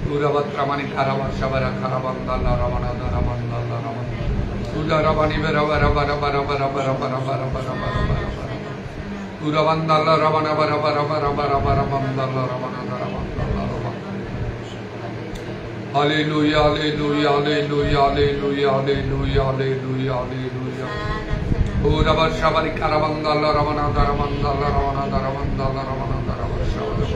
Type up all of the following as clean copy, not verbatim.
Uravatra Karava Shavara Karavandala Ravana Ramandala Raman Udaravani Veravara Uravandala Ravana Varavandala Ramandala Hallelujah, hallelujah, hallelujah, hallelujah, hallelujah, hallelujah, hallelujah. Urava Shavari Karavandala Ravana Daramandala Ravana Daramandala Ravana Daravashavara.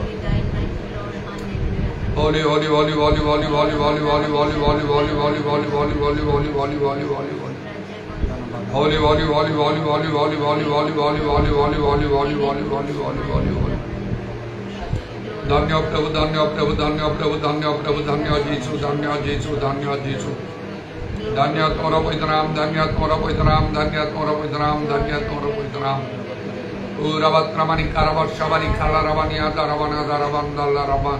Holy, holy, holy, holy, holy, holy, holy, holy, holy, holy, holy, holy, holy, holy, holy, holy, holy, holy, holy, holy. Holy, holy, holy, holy, holy, holy, holy, holy, holy, holy, holy, holy, holy, holy, holy, holy, holy, holy. Dhanya Prabhu, Dhanya Prabhu, Dhanya Prabhu, Dhanya Prabhu, Dhanya Jesu, Dhanya Jesu, Dhanya Jesu. Dhanya Tora Poitram, Dhanya Tora Poitram, Dhanya Tora Poitram, Dhanya Tora Poitram. Uravatra Karava Shavari Kalaravani Adaravana Daravandala Ravan.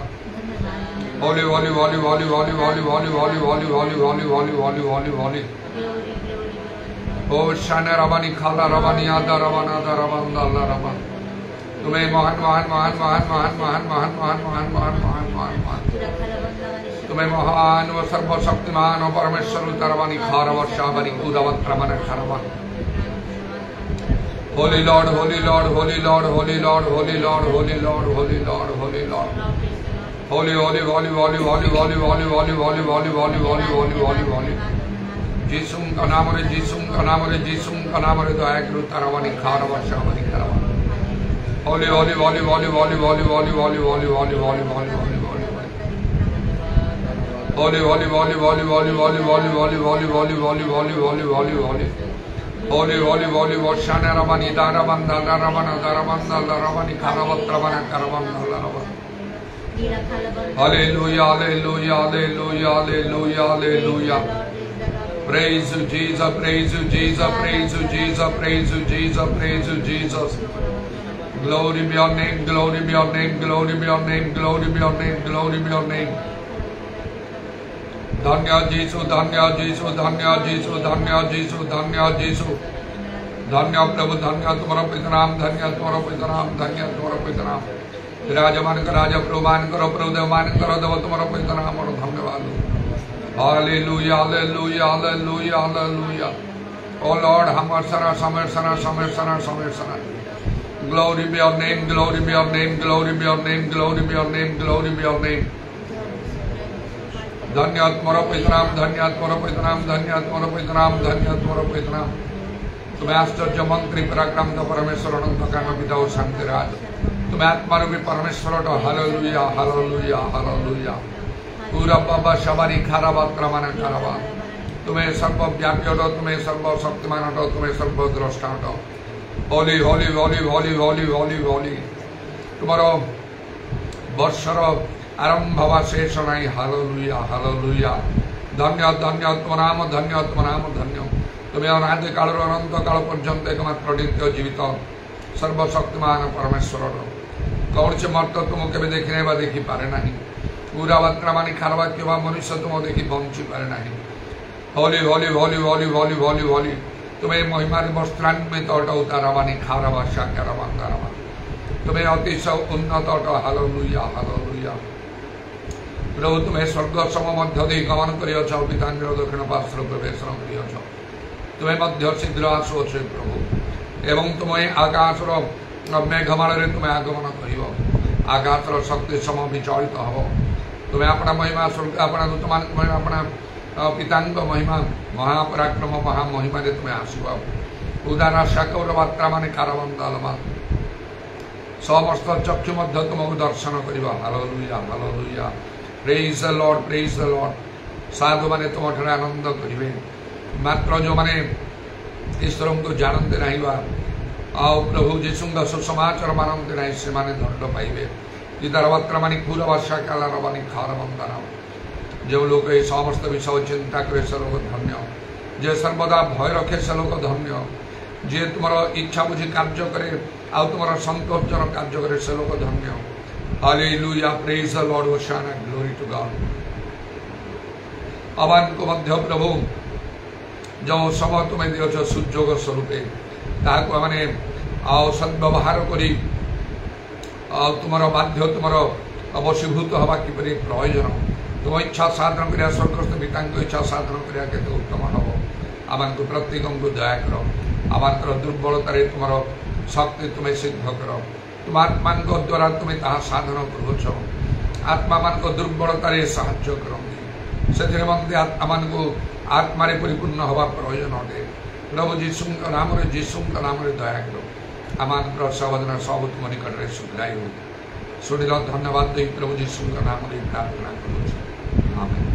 Holy, holy, holy, holy, holy, holy, holy, holy, holy, holy, holy, holy, holy, holy, holy. Oh, Shana Ravani Kala Ravani Ada Ravana Daravandala Ravan. तुम्हें महान महान महान महान महान महान महान महान महान महान महान महान महान तुम्हें महान व सर्वशक्तिमान व परमेश्वर उतरवानी खारव शावरी उदवत्रमन खरवन Holy Lord, Holy Lord, Holy Lord, Holy Lord, Holy Lord, Holy Lord, Holy Lord, Holy Lord. Holy, holy, holy, holy, holy, holy, holy, holy, holy, holy, holy, holy, holy, holy, holy. जिसुम का नाम रे जिसुम का नाम रे जिसुम का नाम रे तो एक रुतरवानी खारव शावरी खरवन Holy, holy, holy, holy, holy, holy, holy, holy, holy, holy, holy, holy, holy, holy. Holy, holy, holy, holy, holy, holy, holy, holy, holy, holy, holy, holy, holy, holy, holy. Holy, holy, holy, Shana Ravani Daravanda Daravana Daravanda Daravani Karavana Karavana Daravana. Hallelujah, hallelujah, hallelujah, hallelujah, hallelujah. Praise you, Jesus, praise you, Jesus, praise you, Jesus, praise you, Jesus, praise you, Jesus. Glory be your name, glory be your name, glory be your name, glory be your name, glory be your name. Dhanya Jesu, Dhanya Jesu, Dhanya Jesu, Dhanya Jesu, Dhanya Jesu. Dhanya Prabhu, Dhanya Tumara Pitram, Dhanya Tumara Pitram, Dhanya Tumara Pitram. Rajaman ka Raja Prabhuman karo Prabhudevan karo Deva Tumara Pitram aur dhanyavad. Hallelujah, hallelujah, hallelujah, hallelujah. Oh Lord, hamar sara samer sara samer sara samer sara. Glory be your name, glory be your name, glory be your name, glory be your name, glory be your name. Dhanyat Mara Pitram, Dhanyat Mara Pitram, Dhanyat Mara Pitram, Dhanyat Mara Pitram. तुम्हें आश्चर्य मंत्री पराक्रम तो परमेश्वर अनंत कान पिता और शांति राज तुम्हें आत्मा रूपी परमेश्वर तो हालेलुया हालेलुया हालेलुया पूरा बाबा शबारी खाराबा क्रमण खाराबा तुम्हें सर्वव्यापी हो तुम्हें सर्वशक्तिमान हो तुम्हें सर्वद्रष्टा हो होली होली होली होली होली होली होली तुम्हारो वर्षर आरंभ हवा शेष नहीं हालेलुया हालेलुया धन्य धन्य त्वनाम धन्य त्वनाम धन्य तुम्हें अनादि काल अनंत काल पर्यंत एकमात्र नित्य जीवित सर्वशक्तिमान परमेश्वर कौन से मर्त तुम के देखने बा देखी पारे नहीं पूरा मात्रा मानी खारवा के मनुष्य तुम देखी बंची पारे नहीं होली होली होली होली होली होली होली तुम्हें महिमा वस्त्रान्वित उतारवानी खारवा शाकरवा तुम्हें अतिशय उन्नत हालेलुया हालेलुया प्रभु तुम्हें स्वर्ग सम मध्य दे गमन कर पितांजल दक्षिण पार्श्व प्रवेश कर तुम्हें मध्य शीघ्र आसुचे प्रभु एवं तुम्हें आकाशर मेघमाल तुम्हें आगमन कर आकाशर शक्ति सम विचलित हम तुम्हें अपना महिमा स्वर्ग अपना दूत मान अपना पितांग महिमा महापराक्रम महामहिमा तुम्हें आसब उदारा शाकौर मात्रा मान कारबंदालमा समस्त चक्षु मध्य तुमको दर्शन कर hallelujah hallelujah praise the lord साधु माने तुम ठारे आनंद करेंगे मात्र जो माने ईश्वर को जानते नहीं आओ प्रभु जीशु सुसमाचार मानते नहीं से माने दंड पाइबे इधर मात्र मानी पूरा वर्षा काल रवानी खारबंदाना जो लोग ये समस्त विषय चिंता करे से लोग धन्य जे सर्वदा भय रखे से लोग धन्य जे तुम इच्छा बुझी कार्य करे आउ तुम संतोषजनक कार्य करे से लोग धन्य hallelujah praise the lord hosanna glory to God अवन को मध्य प्रभु जो समय तुम्हें दिवस सुजोग स्वरूपे ताको माने आओ सद्व्यवहार करी तुमर बाध्य तुमर बशीभूत हवा किपरि प्रयोजन तुम इच्छा साधन करिया स्वर्गस्थ पिता इच्छा साधन करिया केते उत्तम हम आम प्रत्येक को दया कर आम दुर्बलतार तुम शक्ति तुम्हें सिद्ध कर तुम आत्मा द्वारा तुम्हें ता साधन करुच आत्मा मान दुर्बलतार साहाय्य करती से आम को आत्मारे परिपूर्ण हवा प्रयोजन अटे प्रभु जीशु नाम दया कर आम सावधान सब तुम निकट में सुधाई हो शुणिल धन्यवाद दे प्रभु जीशु नाम प्रार्थना करुच आमेन।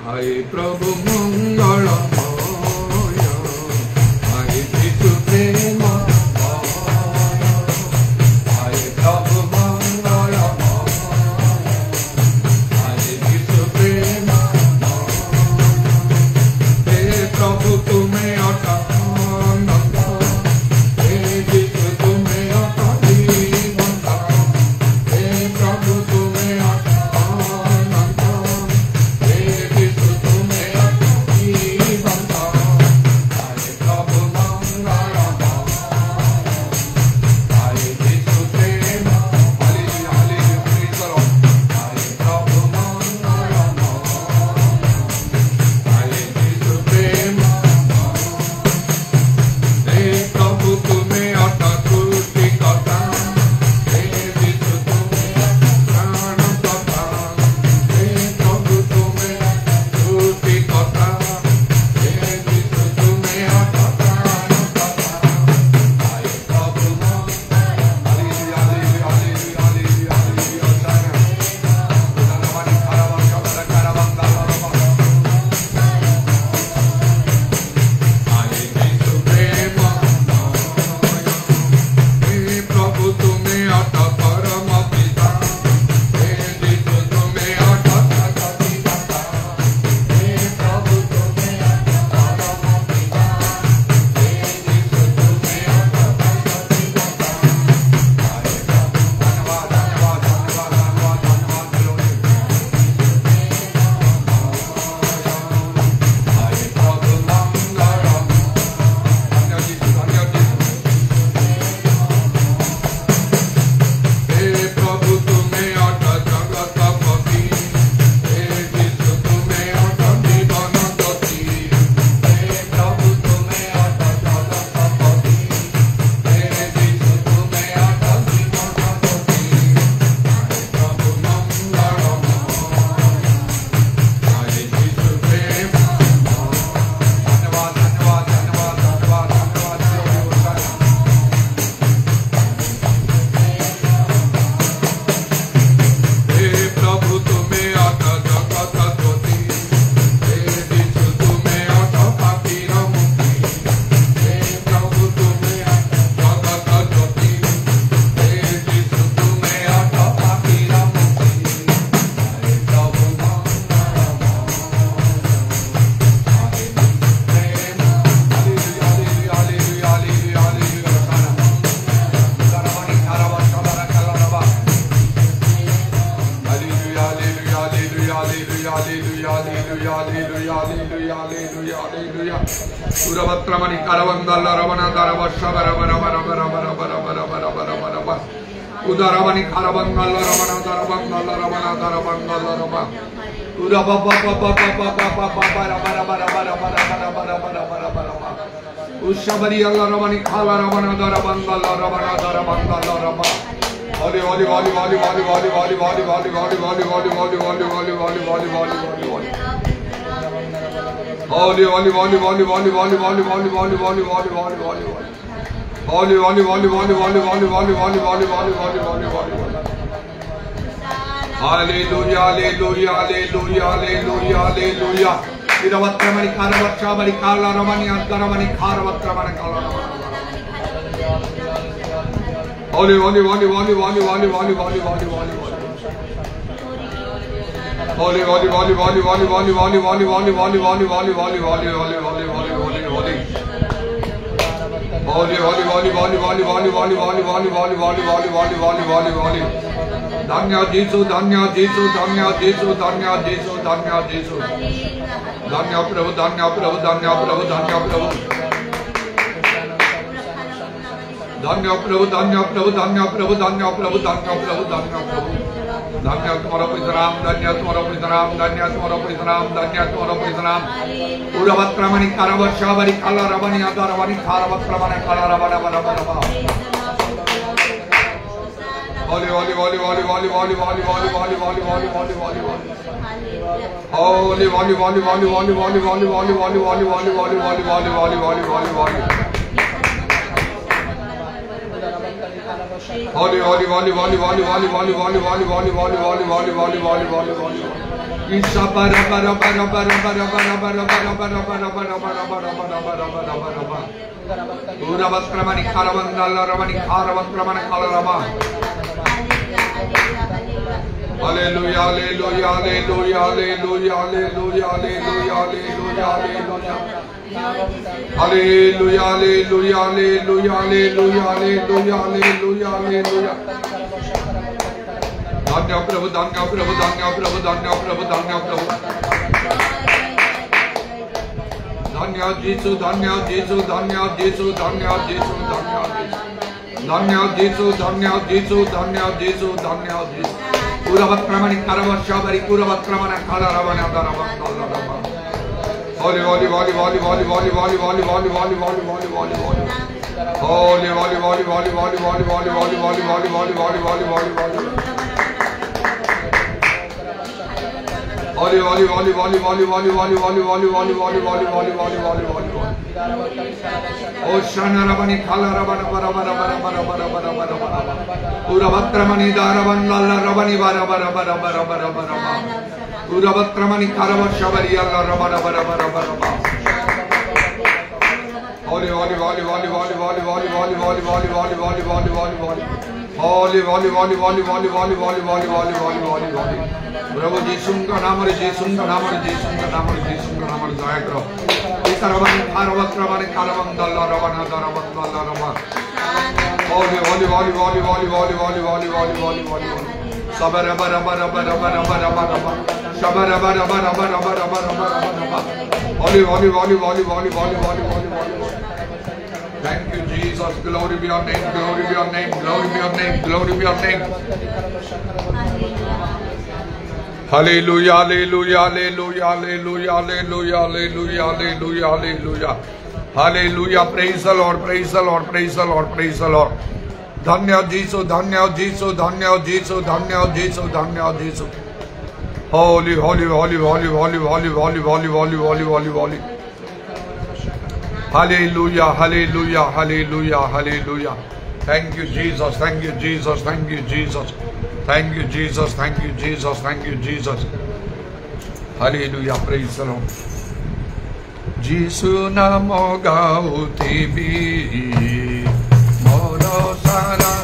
हाय प्रभु मंगलमय हाय जीशु प्रेममय हाय प्रभु मंगलमय हाय जीशु प्रेममय हे प्रभु तुम्हें अनंत हे जीशु तुम्हें अनंत हे प्रभु तुम्हें अनंत हे जीशु तुम्हें Uravatramani Karavandala Ravana Daravasha Udaravani Karavandala Ravana Daravandala Ravana Daravandala Ravana Ushabari Allah Ravani Kala Ravana Daravandala Ravana Daravandala Ravana Holy holy holy holy holy holy holy holy holy holy holy holy holy holy holy holy holy holy Holy, holy, holy, holy, holy, holy, holy, holy, holy, holy, holy, holy, holy, holy. Holy, holy, holy, holy, holy, holy, holy, holy, holy, holy, holy, holy, holy. Hallelujah, hallelujah, hallelujah, hallelujah, hallelujah. Iravatramani Karavatramani Kala Ramani Ankaramani Karavatramani Kala Ramani. Holy, holy, holy, holy, holy, holy, holy, holy, holy, holy. Holy, holy, holy, holy, holy, holy, holy, holy, holy, holy, holy, holy, holy, holy, holy, holy, holy, holy, holy. Holy, holy, holy, holy, holy, holy, holy, holy, holy, holy, holy, holy, holy, holy, holy, holy. Dhanya Jesu, Dhanya Jesu, Dhanya Jesu, Dhanya Jesu, Dhanya Jesu. Dhanya Prabhu, Dhanya Prabhu, Dhanya Prabhu, Dhanya Prabhu. Dhanya Prabhu, Dhanya Prabhu, Dhanya Prabhu, Dhanya Prabhu, Dhanya Prabhu, Dhanya Prabhu. Dhanya Tumhara Pritharam, Dhanya Tumhara Pritharam, Dhanya Tumhara Pritharam, Dhanya Tumhara Pritharam. Uravatramani Karavashavari Kala Ravani Adaravani Karavatramani Kala Ravana Varavana. Holy, holy, holy, holy, holy, holy, holy, holy, holy, holy, holy, holy, holy, holy. Holy, holy, holy, holy, holy, holy, holy, holy, holy, holy, holy, holy, holy, holy, holy, holy, holy. Holy, holy, holy, holy, holy, holy, holy, holy, holy, holy, holy, holy, holy, holy, holy, holy, holy. Isha bara bara bara bara bara bara bara bara bara bara bara bara bara bara bara bara. Uravatramani Karavandala Ravani Karavatramani Kalarama. Hallelujah, hallelujah, hallelujah, hallelujah, hallelujah, hallelujah, hallelujah, hallelujah. Hallelujah, hallelujah, hallelujah, hallelujah, hallelujah, hallelujah, hallelujah. Dhanya Prabhu, Dhanya Prabhu, Dhanya Prabhu, Dhanya Prabhu, Dhanya Prabhu. Dhanya Jesu, Dhanya Jesu, Dhanya Jesu, Dhanya Jesu, Dhanya Jesu. Dhanya Jesu, Dhanya Jesu, Dhanya Jesu, Dhanya Jesu. Uravatramani Karavashavari Uravatramana Kala Ravana Daravana. Holy, holy, holy, holy, holy, holy, holy, holy, holy, holy, holy, holy, holy, holy. Holy, holy, holy, holy, holy, holy, holy, holy, holy, holy, holy, holy, holy, holy, holy. Holy, holy, holy, holy, holy, holy, holy, holy, holy, holy, holy, holy, holy, holy, holy, holy. Oh Shana Ravani Kala Ravana Varavana Varavana Varavana Varavana. Uravatramani Daravandala Ravani Varavana Varavana Varavana. Uravatramani Karavashavari Allah Ravana Varavana Varavana. Holy, holy, holy, holy, holy, holy, holy, holy, holy, holy, holy, holy, holy, holy, holy. Holy, holy, holy, holy, holy, holy, holy, holy, holy, holy, holy, holy. Prabhu Jesu ka naam re Jesu ka naam re Jesu ka naam re Jesu ka naam re jaya karo. Ikaravani Karavatramani Karavandala Ravana Daravandala Ravana. Holy, holy, holy, holy, holy, holy, holy, holy, holy, holy, holy, holy. Sabara bara bara bara bara bara bara. Sabara bara bara bara bara bara bara. Holy, holy, holy, holy, holy, holy, holy, holy, holy. Thank you, Jesus. Glory be your name. Glory be your name. Glory be your name. Glory be your name. Hallelujah, hallelujah, hallelujah, hallelujah, hallelujah, hallelujah, hallelujah, hallelujah. Hallelujah. Praise the Lord. Praise the Lord. Praise the Lord. Praise the Lord. Dhanya Jesu, Dhanya Jesu, Dhanya Jesu, Dhanya Jesu, Dhanya Jesu. Holy, holy, holy, holy, holy, holy, holy, holy, holy, holy, holy, holy. Hallelujah, hallelujah, hallelujah, hallelujah. Thank you, Jesus. Thank you, Jesus. Thank you, Jesus. Thank you, Jesus. Thank you, Jesus. Thank you, Jesus. Hallelujah. Praise the Lord. Jesu namo gautibi moro sara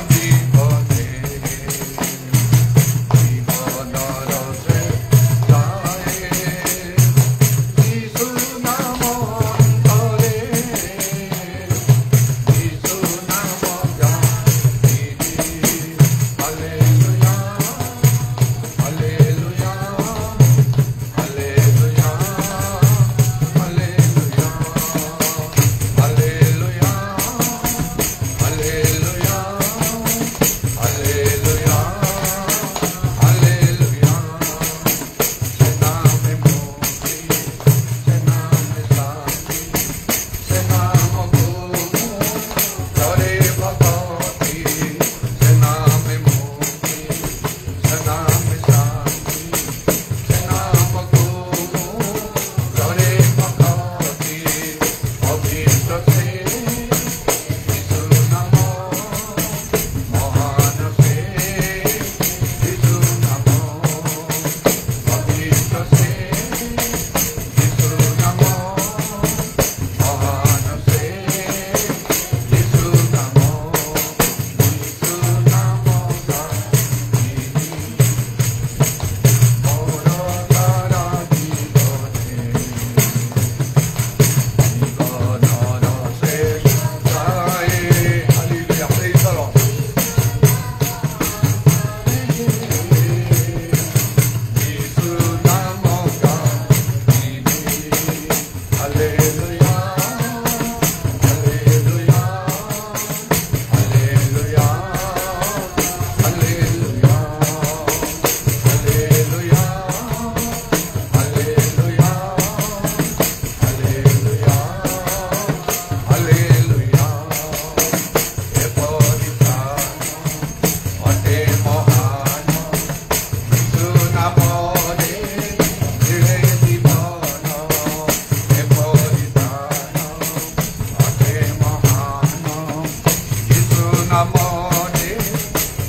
নামনে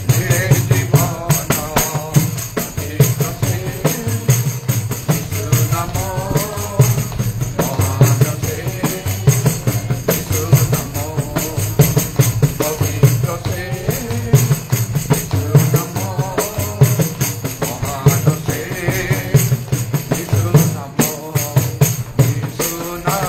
ধীরে জীবন বিকশে যিশু নাম মহানসে যিশু নাম পবিত্রসে যিশু নাম মহানসে যিশু নাম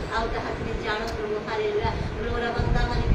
Out the happiness, Jano, Hallelujah, Glory of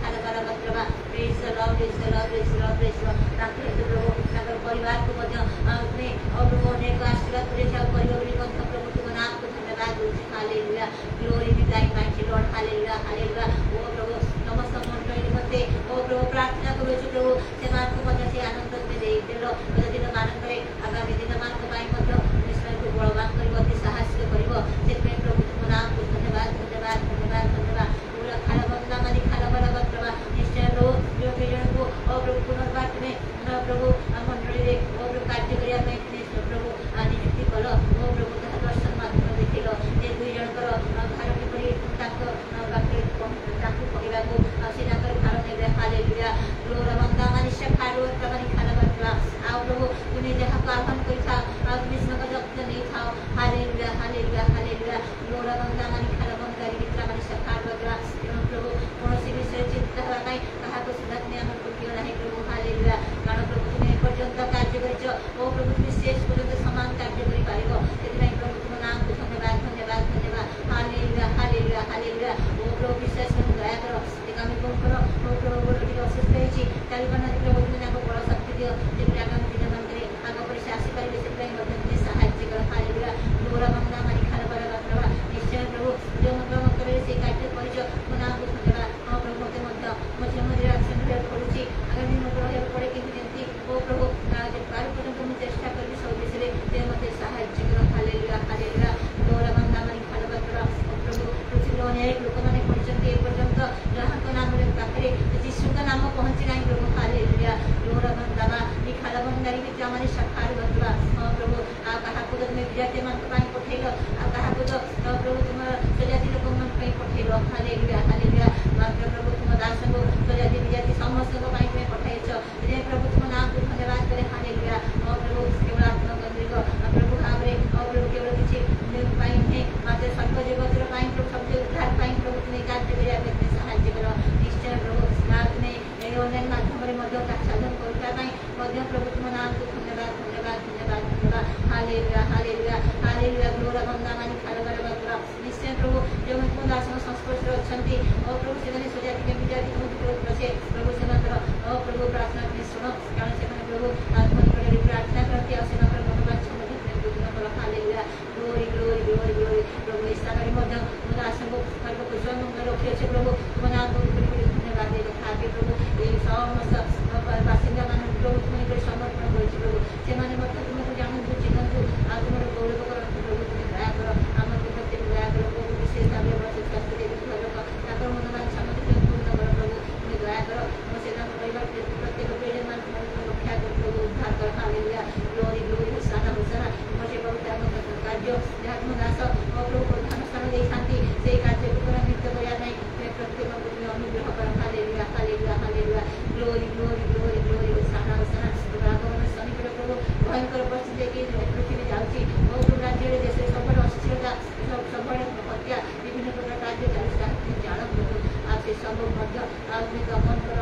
आपने दमन कर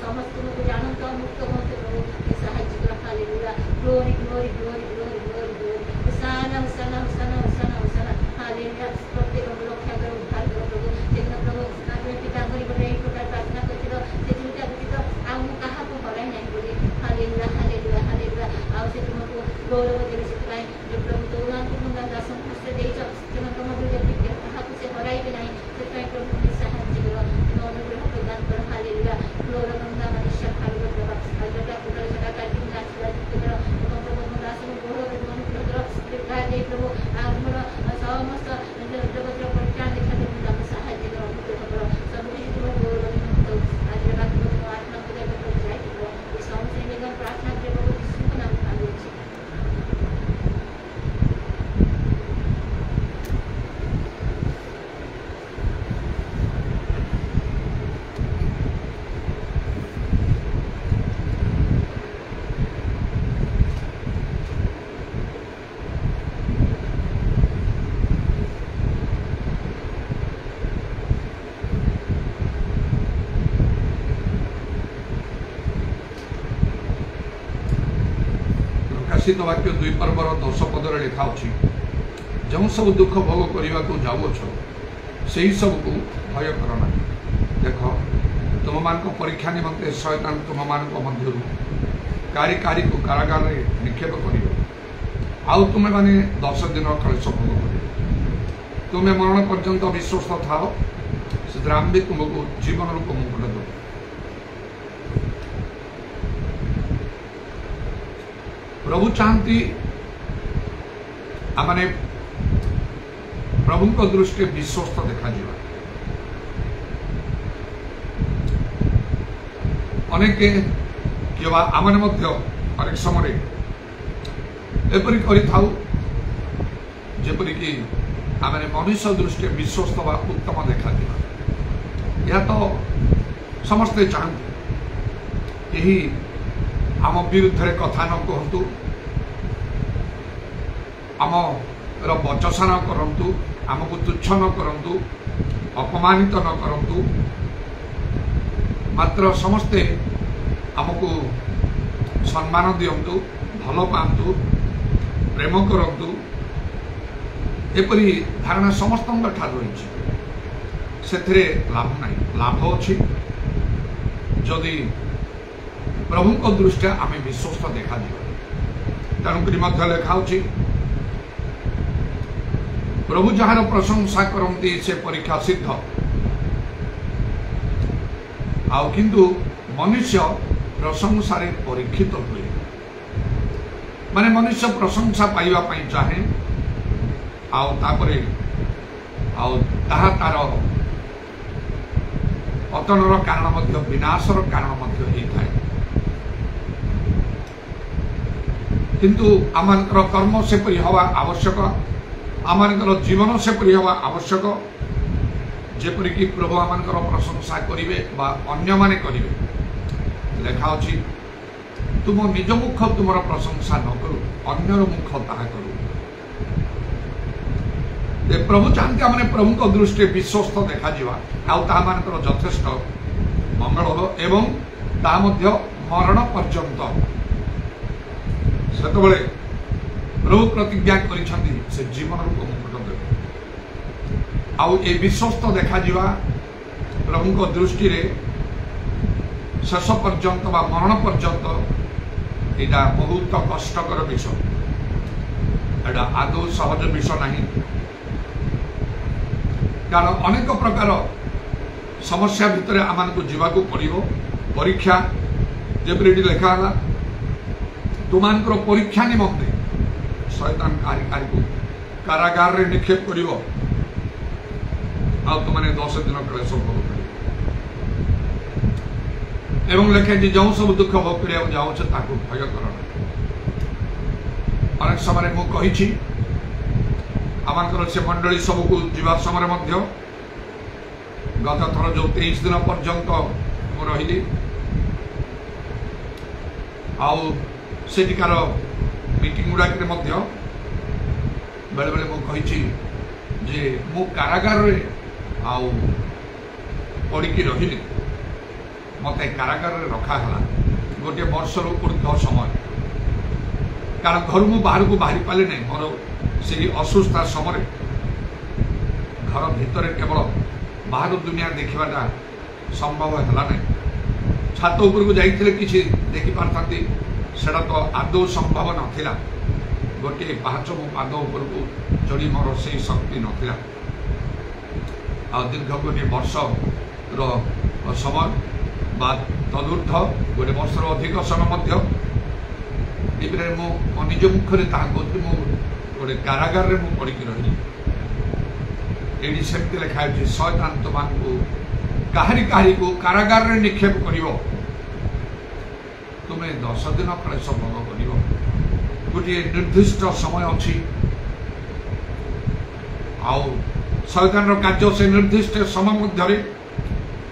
समस्त को जानत मुक्त होते प्रभु साहाय्य कर हालेलुया glory glory glory glory glory glory होसाना होसाना होसाना होसाना होसाना हालेलुया प्रत्येक को रक्षा कर उद्धार कर प्रभु जिन प्रभु आपने पिता गरीब रे एक प्रकार प्रार्थना करथिलो से जिनका व्यतीत आ मु कहा को हराई नहीं बोली हालेलुया हालेलुया हालेलुया आ से तुमको गौरव देवे से जो प्रभु तोला को मुंडा दासन खुशे देइछ जेना तुम जो व्यक्ति कहा को से हराई भी नहीं से प्रभु ने साहाय्य करो अनुग्रह प्रदान कर हालेलुया ग्लोरी गंगा मनुष्य हालेलुया प्रभु आजटा कुटल सदा काटी नाचला करो प्रभु दासन गौरव अनुग्रह करो कृपा दे प्रभु आमर समस्त जगत परित्राण देखा दे हम साहाय्य करो अनुग्रह करो सब कुछ तुम गौरव तो आज रात को प्रार्थना को जब कर जाए करो इस समस्त निगम प्रार्थना के प्रभु यीशु के नाम में आमीन। प्रकाशित वाक्य 2 पर्वर 10 पदर लिखा अच्छी जो सब दुख भोग करने को जाऊछ से सब को भय करना देख तुम मान परीक्षा निमंते शैतान तुम मान मध्य कारी को कारागार में निक्षेप कर आउ तुम्हें माने 10 दिन कलेश भोग कर तुम्हें मरण पर्यंत विश्वस्त था से भी तुमको जीवन रूप मुकुट दो। प्रभु चाहती आमने प्रभु को दृष्टि विश्वस्त देखा जीवा अनेक किवा आमने मध्य अनेक समय एपरी करि थाउ जेपरी कि आमने मनुष्य दृष्टि विश्वस्त वा उत्तम देखा जीवा या तो समस्ते चाहते यही आम विरुद्ध कथा न कहतु आम बचसा न करतु आमको तुच्छ न करतु अपमानित न करतु मात्र समस्ते आमको सम्मान दियंतु भल पातु प्रेम करतु एपरी धारणा समस्त ठार रही से लाभ नहीं लाभ अच्छी जदि प्रभु को दृष्टि आम विश्वस्त देखा तेणुक लिखा प्रभु जार प्रशंसा करती से परीक्षा सिद्ध आउ किंतु मनुष्य प्रशंसा परीक्षित हुए माने मनुष्य प्रशंसा पाइबा पई चाहे आउ तापरे आउ ताहा तार पतनर कारण मध्य विनाशर कारण मध्य होता किंतु आमर कर्म से परी हवा आवश्यक आमर जीवन से परी हवा आवश्यक जेपरिक प्रभु आमर प्रशंसा करेंगे अन्य माने करेंगे लेखा अच्छी तुम निज मुख तुम प्रशंसा न करू अन्यर मुख ता करू प्रभु चाहते मैंने प्रभु को दृष्टि विश्वस्त देखा मान यथेष्ट मंगल हो एवं ता मरण पर्यंत से प्रभु प्रतिज्ञा से जीवन रूप मुकुट देव आउ ए विश्वस्त देखा प्रभु को दृष्टि रे शेष पर्यंत बा मरण पर्यंत यहाँ बहुत कष्टकर विषय एटा आदौ सहज विषय नहीं कारण अनेक प्रकार समस्या भितर आम को जीवा पड़ो परीक्षा जबरी लिखा है तुमानकर परीक्षा निमंते शैतान कारी को कारागार रे निक्षेप कर तुमने 10 दिन क्लेश भोग कर एवं लेखे जो सब दुख भोग कर जाऊँ भय कर अनेक समय मुझे आमर से मंडली सबको जीवा समय गत थर जो 23 दिन पर्यंत रही आटिकार मीटिंग गुड़ाक बेले बेले मुझे जे मु कारागार रे पड़िकी रही मत कारागार रखाला गोटे वर्षर ऊर्ध समय कारण घर मु बाहर को बाहरी पारे नहीं मोर से असुस्था समय घर भितर केवल बाहर दुनिया देखा संभव है नहीं छात उपरକୁ ଯାଇଥିଲେ କିଛି देखि पारथांती सेटा तो आदौ संभव नथिला गोटे पाहाच मो पाद उपरକୁ चढ़ी मोर से शक्ति नथिला आ दीर्घ गोटे वर्ष समय बा तदूर्ध गोटे वर्षर अधिक समय मो निज मुखरे कहूँ मु गोटे कारागार में मुझे पड़िकी रही ये सेमती लिखाई शैतान तुमको काहारी काहारी को कारागार में निक्षेप कर तुम्हें 10 दिन क्लेश भोग कर गोटे निर्दिष्ट समय अच्छी शैतान कार्य से निर्दिष्ट समय मध्य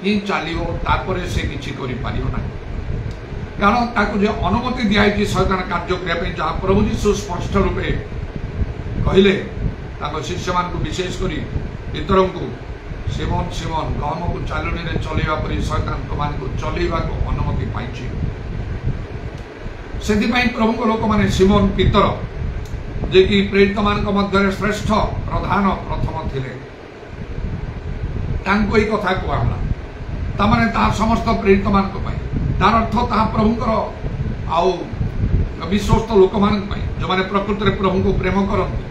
ही चलो तापर से किसी करना कारण ताको जो अनुमति दिखाई शैतान कार्य करने जहाँ प्रभु यीशु स्पष्ट रूपे कहले शिष्य मान विशेष कर इतर को सिमोन सिमोन गहम को चालुनी में चलैवा पर शैतान तुमको चलैवा अनुमति पाई से प्रभु लोक मैंने सिमोन पीतर जे कि प्रेरित मान मध्य श्रेष्ठ प्रधान प्रथम थिले यही कथा कहला तामाने ता समस्त प्रेरित मान तार अर्थ ता प्रभुंकर आउ विश्वस्त लोक मान जो मैंने प्रकृत में प्रभु को प्रेम करती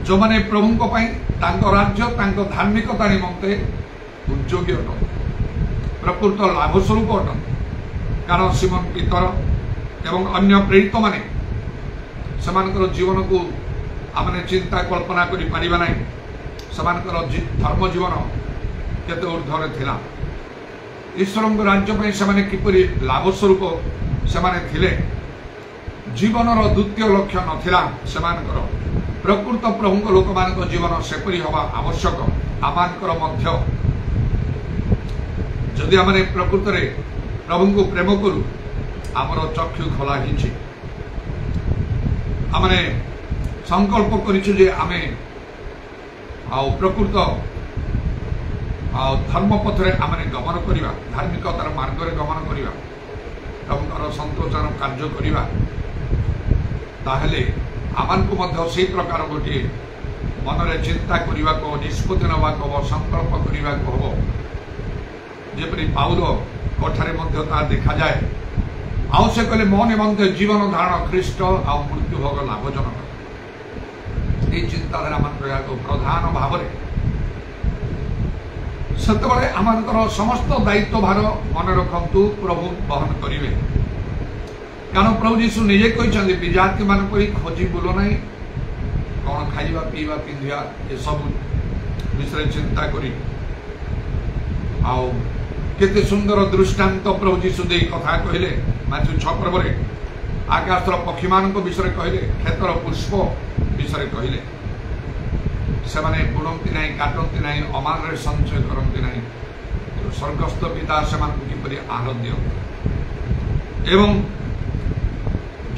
जो मैंने प्रभु राज्य धार्मिकता निमंते उद्योगी अटन प्रकृत लाभ स्वरूप अटन कारण सिमोन पीतर एवं अन्य प्रेरित माने सेमानकर जीवन को आमने चिंता कल्पना करि परिबा नै सेमानकर धर्म जीवन केते ऊर्ध्वरे थिला ईश्वर राज्य पर से किपरि लाभ स्वरूप से जीवन द्वितीय लक्ष्य नथिला सेमानकर प्रकृत प्रभु लोक मान जीवन सेपरी हवा आवश्यक आमानकर मध्य जदि आमने प्रकृत रे प्रभु को प्रेम करू आमर चक्षु खोला हिची आमने संकल्प करिछु जे आमे प्रकृत धर्म पथरे आमने गमन करिवा धार्मिकतार मार्ग रे गमन करिवा प्रभुकर संतोषर कार्य करिवा ताहले आमान को मध्य से प्रकार गोटे मन रे चिंता करिवा को निष्पत्ति नवा को संकल्प करिवा को हो जेपरि पाउल कोठारे मध्य ता देखा जाए आउ से कहले मो निमंते जीवन धारण ख्रीष्ट आ मृत्यु भोग लाभजनक ये चिंताधारा मान को प्रधान भाव से आमर समस्त दायित्व भार मन रखु प्रभु बहन करेंगे कारण प्रभु यीशु निजे कहते विजाति मान खोजी बुलो ना कौन खाइबा पीवा पिंधा ये सब विषय चिंता करी केते सुंदर दृष्टांत प्रभु यीशु दे कथा कहले माथु 6 पर्व आकाशर पक्षी मान विषय कहले क्षेत्र पुष्प विषय कहले से माने बुणती ना काटती ना अमान रे संचय करती ना स्वर्गस्थ पिता से किपरि आहार दियंती एवं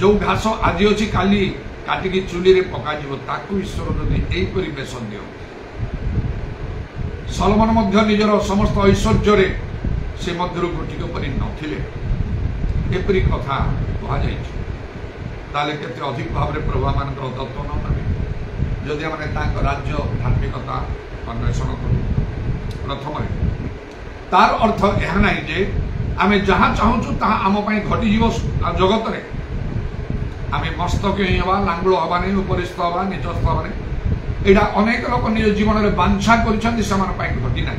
जो घास आज अच्छी काली काटिकी चुली रे पका ताकू ईश्वर जदि एहीपरि बेश दियंती सलमन मध्य निजर समस्त ऐश्वर्य से मध्य गोटिक परि नथिले एपरि कथा कहुले केते अधिक भाव में प्रभु मान तत्व न पावे जदि आम राज्य धार्मिकता अन्वेषण करूँ प्रथम तार अर्थ यह ना जे आम जहाँ चाहूँ ता आम घटी जगत में आम मस्तक ही हवा लांगुल हवा नहीं उपरिस्थ हवा निचस्थ हवा नहीं यहाँ अनेक लोक निज जीवन में बांछा कर घटी ना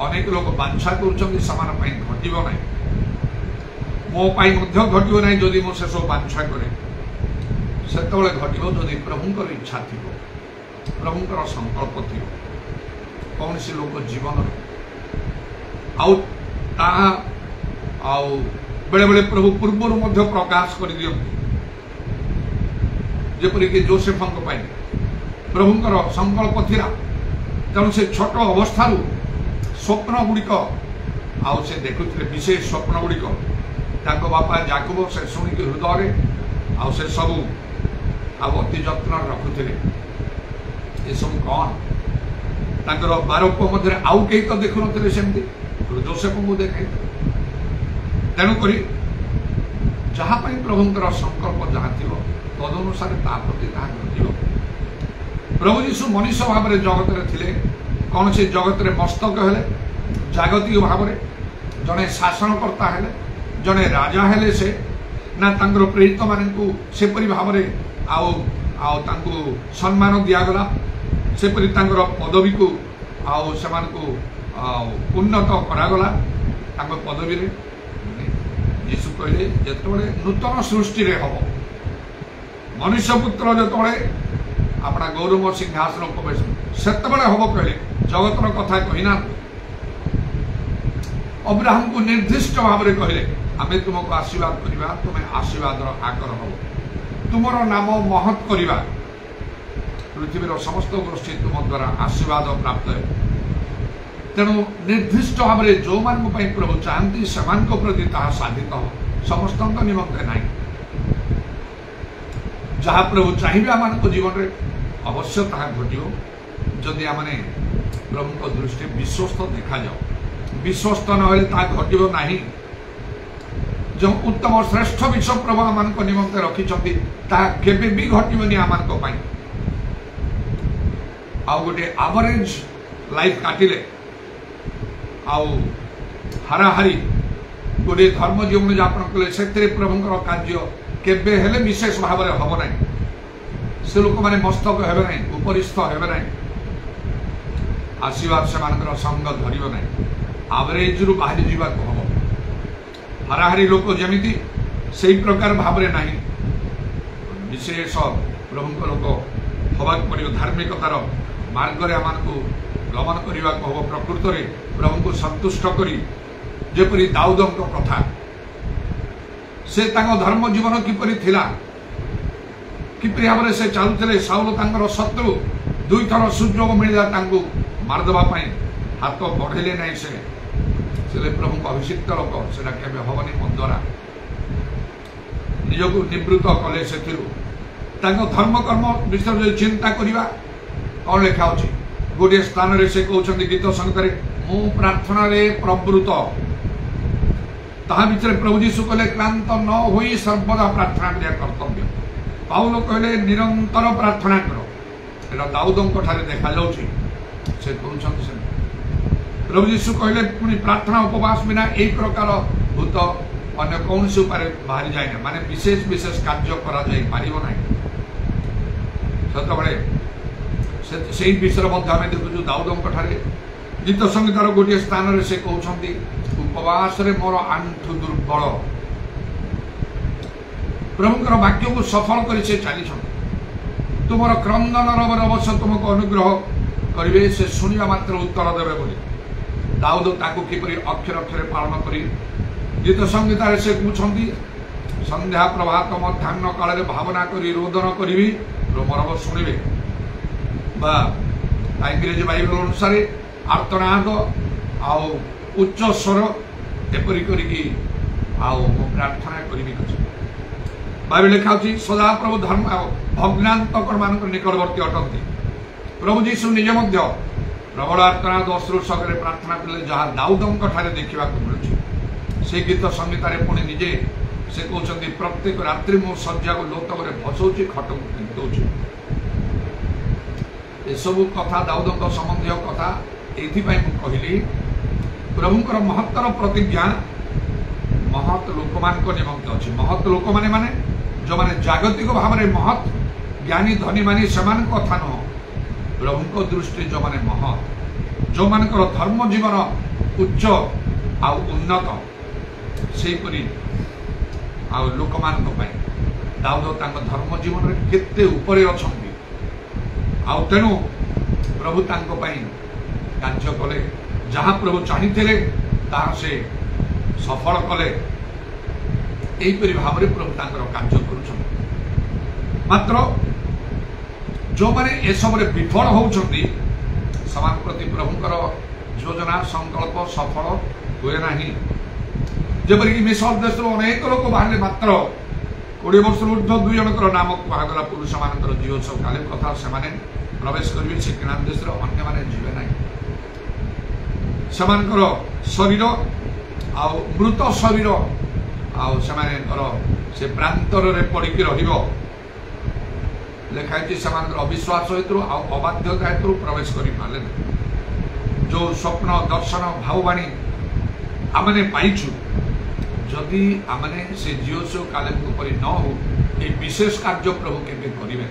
अनेक लोक बांछा कर घटव ना मोपाई घटव ना जदि मो से सब बांछा करे से घटो जदि प्रभुंकर इच्छा थी प्रभुंकर संकल्प थी कौन सी लोक जीवन बेले बेले प्रभु पूर्व प्रकाश कर दियंती जेपरिक जोसेफ प्रभुंकर संकल्प थिला तेणु से छोट अवस्था स्वप्न गुड़िक से देखुले विशेष स्वप्न गुड़िक बापा जाकब से शुणिक हृदय से सबू अति जत्न रखुले ये सब कौन ତାଙ୍କର 12 ପୁଅ ମଧ୍ୟରେ ଆଉ କେହି ତ ଦେଖୁନଥିଲେ ସେମିତି, ଯୋସେଫଙ୍କୁ ଦେଖାଇଥିଲେ। ତେଣୁକରି ଯାହା ପାଇଁ ପ୍ରଭୁଙ୍କର ସଂକଳ୍ପ ଯାହା ଥିବ ତଦନୁସାରେ ତା ପ୍ରତି ତାହା ଘଟିବ। ପ୍ରଭୁ ଯୀଶୁ ମଣିଷ ଭାବରେ ଜଗତରେ ଥିଲେ, କୌଣସି ଜଗତରେ ମସ୍ତକ ହେଲେ, ଜାଗତିକ ଭାବରେ ଜଣେ ଶାସନକର୍ତ୍ତା ହେଲେ, ଜଣେ ରାଜା ହେଲେ, ସେ ନା ତାଙ୍କର ପ୍ରେରିତ ମାନଙ୍କୁ ସେପରି ଭାବରେ ଆଉ ତାଙ୍କୁ ସମ୍ମାନ ଦିଆଗଲା, ସେପରି ତାଙ୍କର ପଦବୀକୁ ଆଉ ସେମାନଙ୍କୁ ଉନ୍ନତ କରାଗଲା ତାଙ୍କ ପଦବୀରେ। ଯୀଶୁ କହିଲେ ଯେତେବେଳେ ନୂତନ ସୃଷ୍ଟିରେ ହବ, ମନୁଷ୍ୟ ପୁତ୍ର ଯେତେବେଳେ अपना गौरव सिंहासन प्रवेश सेतबे हम कहले जगतर कथा कहीना अब्राहम को निर्दिष्ट भाव में कहले आम तुमको आशीर्वाद करवा, तुम्हें आशीर्वाद आकर हम तुम नाम महत् करवा, पृथ्वीर समस्त गोष्ठी तुम द्वारा आशीर्वाद प्राप्त है। तेणु निर्दिष्ट भाव में जो मान प्रभु चाहती से प्रति साधित हो, समस्त निमंते ना जहाँ प्रभु चाहिए आम जीवन में अवश्य ता घटो जदि आम प्रभु दृष्टि विश्वस्त देखा जाओ, विश्वस्त ना घटो ना। जो उत्तम श्रेष्ठ विश्व प्रभु आम निमंते रखिंट केबे भी घटोनी आम गोटे एवरेज लाइफ काटिले हाराहारी गोटे धर्म जीवन यापन कले से प्रभुंर कार्य केबे हेले विशेष भाव में हम ना, से लोक मैंने मस्तक हे ना, उपरिस्थ हे ना, आशीर्वाद से संग धर ना, एवरेज रु बाहरी जावा हम। हाराहारी लोक जमी से प्रकार भाव में ना, विशेष प्रभु लोक हवा पड़ो, धार्मिकतार मार्ग में आम गमन करने को हम। प्रकृत में प्रभु को संतुष्ट करी जेपरी दाऊद कथा से धर्म जीवन किपरि थिला, किपरि भाव से चलुते साउल तांकर शत्रु दुई थर सुजोग मिलला तांको मारदेवा हाथ बढ़ेले ना, से प्रभु को अभिषिक्त लोक से केबे हबनी मन द्वारा निजको निवृत्त कले से धर्म कर्म विषय चिंता करवा। कौन लिखा अच्छी गोटे स्थान रे से कहते गीत संगीत मु प्रार्थना रे प्रवृत्त, ता भीतर प्रभु जीशु कहले क्लांत न होई सर्वदा प्रार्थना करिया कर्तव्य। पाउल कहले निरंतर प्रार्थना करो, एटा दाऊदंक ठारे देखा जाउछि। से कहउछन से प्रभु जीशु कहले पुनी प्रार्थना उपवास बिना एई प्रकार भूत अन्य कौन से उपाय बाहरी जाए ना, माने विशेष विशेष कार्य करा जाय पारिबो नै। सतबळे से विषय मध्य आम देखु दाऊदंक ठारे गीत संगीतार गोटे स्थान रे से कहउछंती उपवास रे मोर आंठु दुर्बल, प्रभुंकर वाक्य को सफल कर से चली तुमर क्रंदन अवश्य तुमको अनुग्रह करेंगे, से शुणा मात्र उत्तर देवे बोली दाऊद ताकू किपरि अक्षर अक्षर पालन करी गीत संगीतार से कहते संध्या प्रभात मध्याह्न काल भावना करी रोदन करी रोमरव शुणे इंग्रेजी बाइबल अनुसार आर्तनाद आउ उच्च स्वर एपरी करी प्रार्थना करी। बाइबल लिखा सदा प्रभु धर्म भग्नांतक मान निकटवर्ती अटंती। प्रभु जीशु निजे प्रबल आर्तनाद अश्रु सगरे प्रार्थना कले जहाँ दाऊदंक ठारे देखा मिलूँ। से गीत संगीतार पुणी निजे से कहते प्रत्येक रात्रि मो शज्या को लोतक भसौची खट को दौची। एसबू कथा दाऊदंक संबंधी कथा ये कहली प्रभुंकर महत्तर प्रतिज्ञा महत् लोक मान निमंत अच्छी। महत् लोक माने जो माने जागतिक भाव में महत् ज्ञानी धनी मानी समान कथा नुह, प्रभु को दृष्टि जो माने महत् जो मानकर धर्म जीवन उच्च आ उन्नत से लोक मान दाऊद धर्म जीवन में केते ऊपर अछंती। तेणु प्रभु कार्य कले जहाँ प्रभु चाहिए ताहा से सफल कले। यहीपरि भाव में प्रभु कार्य कर मात्र जो मैंने ए सब विफल होती समान प्रति प्रभुंकर योजना संकल्प सफल हुए ना। जपरिक मिसर देश अनेक लोक बाहर मात्र 20 वर्ष ऊर्ध 2 जनकर नाम कहगला पुरुष मान जीव सब काले कथा से प्रवेश करेंगे से केनान देश अन्य माने जीवे ना सेमानकर शरीर आ मृत शरीर आउ से प्रांतर रे पड़िकी रहिबो लेखाई से अविश्वास हेतु अबाध्यता हेतु प्रवेश कर पारे जो स्वप्न दर्शन भाववाणी आमने पाइछु जदि आमने से जियोसो कालेबु परि न हो ये विशेष कार्य प्रभु केबे करिवे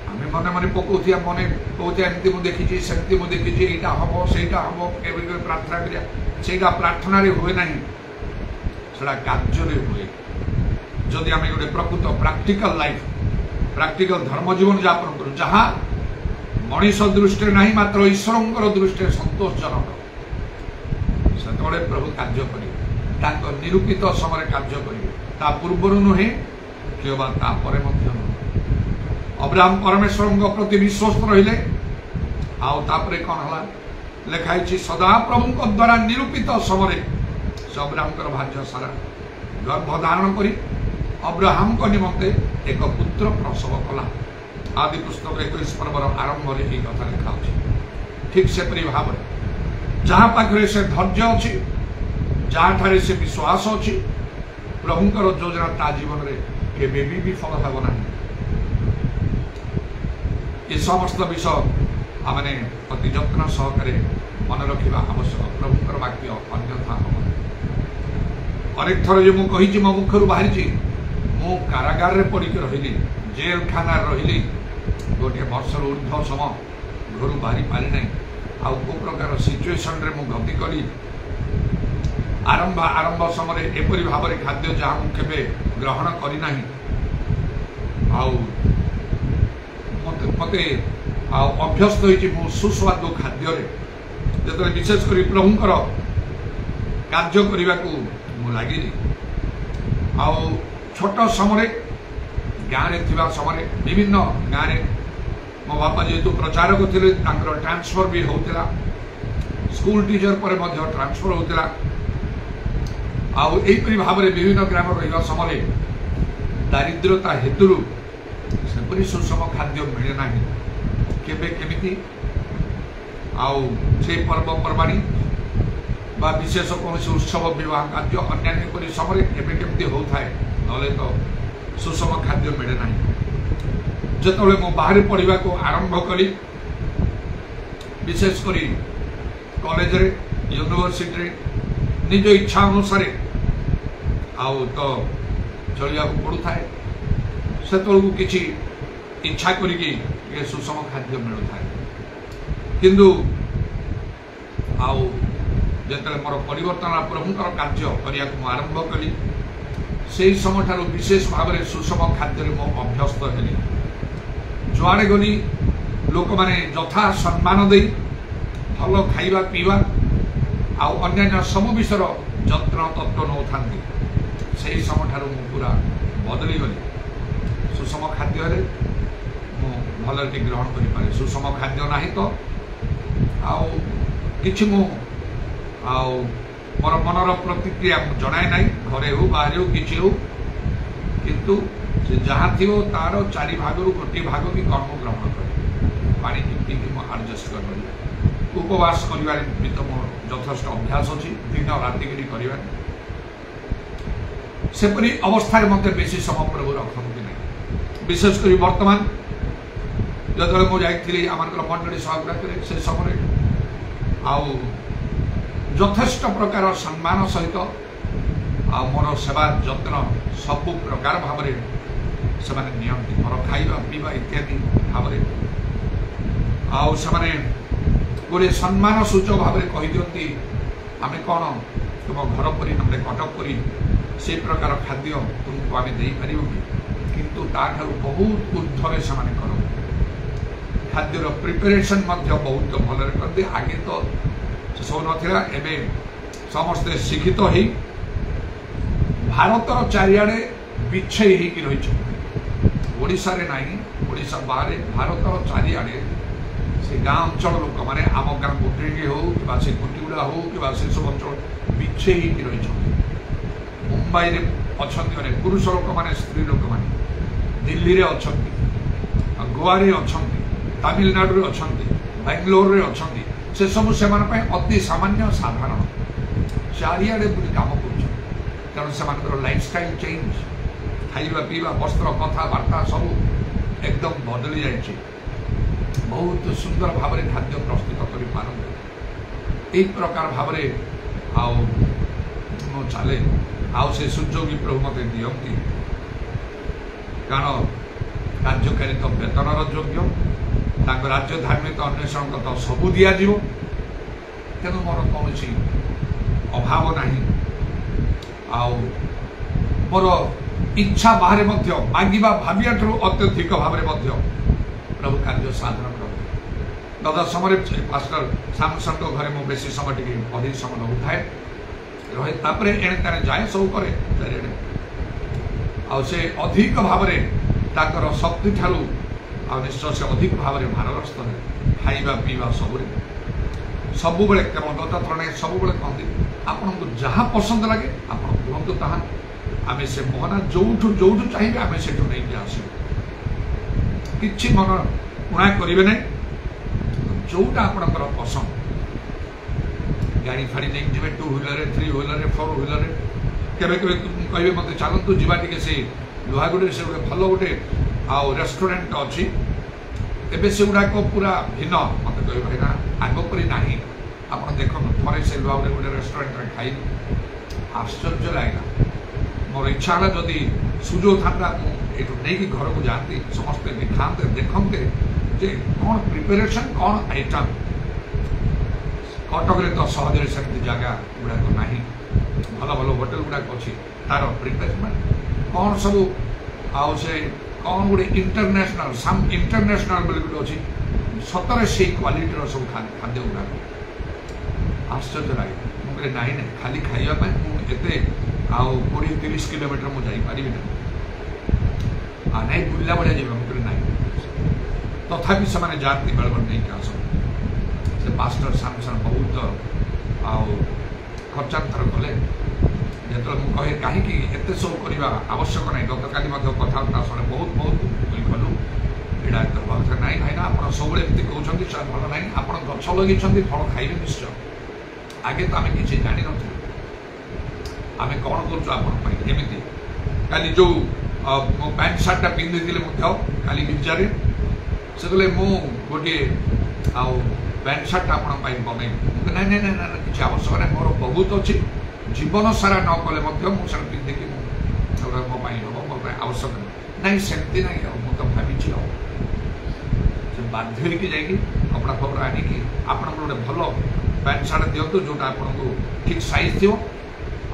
आमे मने मने पकोथिया मने पकोथिया एमती मु देखिछि सेमती मु देखिछि एटा हबो सेटा हबो केबे प्रार्थना करिया सेटा प्रार्थना रे होय नाही सेटा कार्य रे होय जदि आमे गोटे प्रकृत प्रैक्टिकल लाइफ प्रैक्टिकल धर्म जीवन यापन करू जहाँ मनीष दृष्टि नहीं मात्र ईश्वर दृष्टि संतोषजनक से प्रभु कार्य करेंगे निरूपित समय कार्य करेंगे ता पूर्वर नुहे कि अब्राहम परमेश्वर प्रति विश्वस्त रहिले आउे कौन है लिखाई सदा प्रभु द्वारा निरूपित समय से अब्राहम भाग्य सारा गर्भधारण कर अब्राहम निमंते एक पुत्र प्रसव कला आदि पुस्तक 21 पर्वर आरंभ में कथा लिखा ठीक से भाव जहाँ पाखे से धैर्य अच्छी जहाँ ठारे से विश्वास अच्छी प्रभुंकर योजना ता जीवन में केबे भी विफल हेब ना ये समस्त विषय आमने अति जत्न सहकारे मन रखा आवश्यक प्रभुंकर वाक्य अन्यथा हम अनेक थर जो मुझे मो मुखर बाहरी मु कारागार रे पड़िक रही जेल खाना रही गोटे वर्ष ऊर्ध्व समय घर बाहरी पारि ना आउ को प्रकार सिचुएशन रे मु गति करी आरंभ समय एपरी भाव में खाद्य जहाँ मु केबे ग्रहण करी नाही आउ मते अभ्यस्त होइछि मु सुस्वादु खाद्य रे जतले विशेष करी प्रभुंकर कार्य करने को मु लागिली आउ छोट समय गाँव में थिबा समय विभिन्न गाँव में मो बापा जेहेतु प्रचारक थे ट्रांसफर भी होता स्कूल टीचर पर ट्रांसफर होता आईपरी भाव में विभिन्न ग्राम रहा समय दारिद्रता हेतु सेपरी सुषम खाद्य मिले ना केबे केमिति से पर्वपर्वाणी बा विशेष कौन उत्सव विवाह कार्य अन्य समय केबे केमिति होता है नले तो सुषम खाद्य मिले ना जिते मो बाहर पढ़ा को आरंभ कली विशेषकर कॉलेज रे यूनिवर्सिटी निज इच्छा अनुसार आउ तो चलिया पड़ू थाए से किसी इच्छा करी सुषम खाद्य मिलू थाए किंतु जिते मोर परिवर्तन प्रभुंकर कार्य करने को आरंभ कली से समय ठार विशेष भाव में सुषम खाद्य मो अभ्यस्त हेली जुआड़े गली लोक माने यथा सम्मान दे भल खाइबा पीवा अन्य सब विषय जत्न तत्व नौ था से समय ठार मु पूरा बदली गली सुषम खाद्य भल ग्रहण करें सुषम खाद्य ना तो कि मोर मनर प्रतिक्रिया जनाए ना घरे हो बाहर हो कि हो किंतु से जहाँ थी तार 4 भाग गोटे भाग भी कर्म ग्रहण कर पानी पीक आडजस्ट कर उपवास कर तो मोर यथेष्ट अभ्यास अच्छी दिन राति कर सेपरी अवस्था मत बेसी समय प्रभु रखती ना विशेषकर बर्तमान जो मुझे आम मंडली सभागृह से समय यथेष्ट प्रकार सम्मान सहित मोर सेवा जत्न सबु प्रकार भाव से नियंती मोर खाइबा पीवा इत्यादि भाव से गोटे सम्मान सूचक भाव में कहीदिंती आम कौन तुम घर पर कटक कर से प्रकार खाद्य तुमको आम देपर किंतु ताठू बहुत ऊर्ध्वे से कर खाद्यर प्रिपेरेसन बहुत भल करते आगे तो सब नाला एवं समस्ते शिक्षित हो भारतर चारिआडे बिछे रही ओडिशा रे नहीं ओडिशा बाहर भारतर चारिआडे से गाँ अंचल लोक मैंने आम गाँव गोटे हो कि से कुटीगुड़ा हो कि से सब अंचल बिछे रही मुंबई में अच्छा पुरुष लोक मैंने स्त्री लोक मैंने दिल्ली रे अच्छा गोवारे अच्छा तमिलनाडु अच्छा बेंगलोर अच्छा से सब से अति सामान्य साधारण चारिड़े बुरी कम कर तेणु लाइफस्टाइल चेंज खाइबा पीवा वस्त्र कथबार्ता सब एकदम बदली जाए बहुत सुंदर भाव में खाद्य प्रस्तुत कर पारंती एक प्रकार भाव में चले से सुजोग भी प्रभु मत दिखती कारण कार्यकारी तो वेतन योग्य राज्य धार्मिक अन्वेषण तो सबू दि तेणु मोर कौन अभाव ना मोर इच्छा बाहर मांगा भाविया अत्यधिक भाव में प्रभु कार्य साधन कर गत समय पास्टर सामसन घरे मुझे बेसी समय टी अधिक समय उठाए रहे एणे तेणे जाए सब करे चारिड़े से अधिक भाव में शक्ति ठारू निश्चय से अधिक भाव में भारग्रस्त है खाइबा पीवा सब बेले केवल दत्तात्र नहीं सब बेले कहते आपन को जहाँ पसंद लगे आप कहतु ताहा आम से मोहना जोठू जोठू चाहिए आम से नहीं आसू कि मन उणा करेंगे ना जोटा आपणकर पसंद गाड़ी फाड़ी नहीं जी 2 व्हीलर 3 व्हीलर 4 व्हीलर केवे कहे मत चलतु जीवा टे से लुहागुड़ी से गोटे भल गोटे रेस्टोरेंट अच्छी एवं से गुड़ाक पूरा भिन्न मत कह आगपरी ना आप देखो थे से लुहागुड़ी गोटे रेस्टोरेंट खाई आश्चर्य लगे मोर इच्छा है जदि सुजोग था ये नहीं घर को जाती समस्ते दिखाते देखते जे कौन प्रिपेरेशन कौन आइटम कटक तो सहज सेमती जगह गुड़ाक ना भल भल होटेल गुड़ाक अच्छी तार प्रिपेरेसमेंट कौन सब से कौन गोटे इंटरनेशनल साम इंटरनेशनल बोली गोटे अच्छी सतरे से क्वालिटी सब खाद्य गुड़ाक आश्चर्य लगे मुझे ना ना खाली खाइबा मुझे 20-30 किलोमीटर मुझे जापारि ना नहीं बुला भाया जी मुझे ना तथापि से जाती बेल बेल नहीं आस से पास्टर सामसन बहुत खर्चांतर कले जो मुझे कहीं एत सब करवा आवश्यक नहीं गत काली कथा शुणे बहुत बहुत गलु यहाँ तो ना भाईना आप सब कहते भल ना आप गछ लगे फल खाइबे निश्चय आगे तो आम कि जान नी आम कौन करमती काली जो मो पैंट सार्टा पिंधि काली गिर्जारे से कहले मु गोटे पैंट सार्ट आप बनई ना ना ना किसी आवश्यक ना मोर बहुत अच्छी जीवन सारा न कले मुझे पिंधिकी मो हम मो आवश्यक नहीं सेमती ना मुझे तो भावी बाध्य होगी कपड़ा फपड़ा आनिकी आप गोटे भल पैंट सार्ट दिंतु जोटा आपको ठीक साइज थी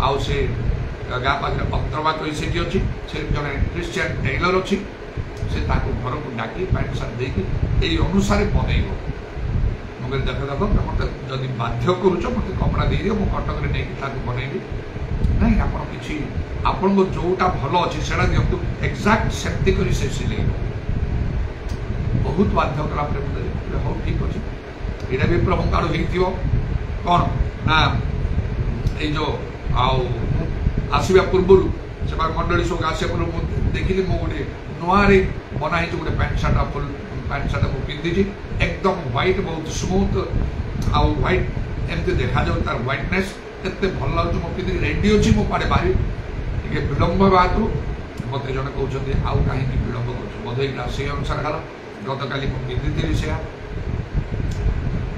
आउ से गाँ पाखे अत्रवा कही से अच्छी से जड़े क्रिश्चियन टेलर अच्छी से घर को डाकी पैंट सार्ट देकी यही अनुसार बनइब मुझे देख देख मत जदि बाध्य करुच मत कपड़ा दे दियो मुझे कटक नहीं बनइबी ना आप आपन को जोटा भल अच्छी से दिंतु एक्जाक्ट सेमती कर सिले बहुत बाध्य कला हाँ ठीक अच्छे यहाँ भी प्रभु आड़ हो कौन ना यो आसवा पूर्व से मंडली सब आसा पूर्व देखिली मु गोटे नुआरे बनाई गोटे pant shirt full pant shirt मुझे पिंधि एकदम व्हाइट बहुत स्मूथ आउ व्हाइट एमती देखा जाऊ तार व्हाइटनेस एत भल लगे मुझे पिंधि रेडी अच्छी मुझे पाड़े बाहरी टे विलंब बातु मत जड़े कहते आउ कहीं विलंब कर बोधे से अनुसार गल गत काली मुझे पिंधि से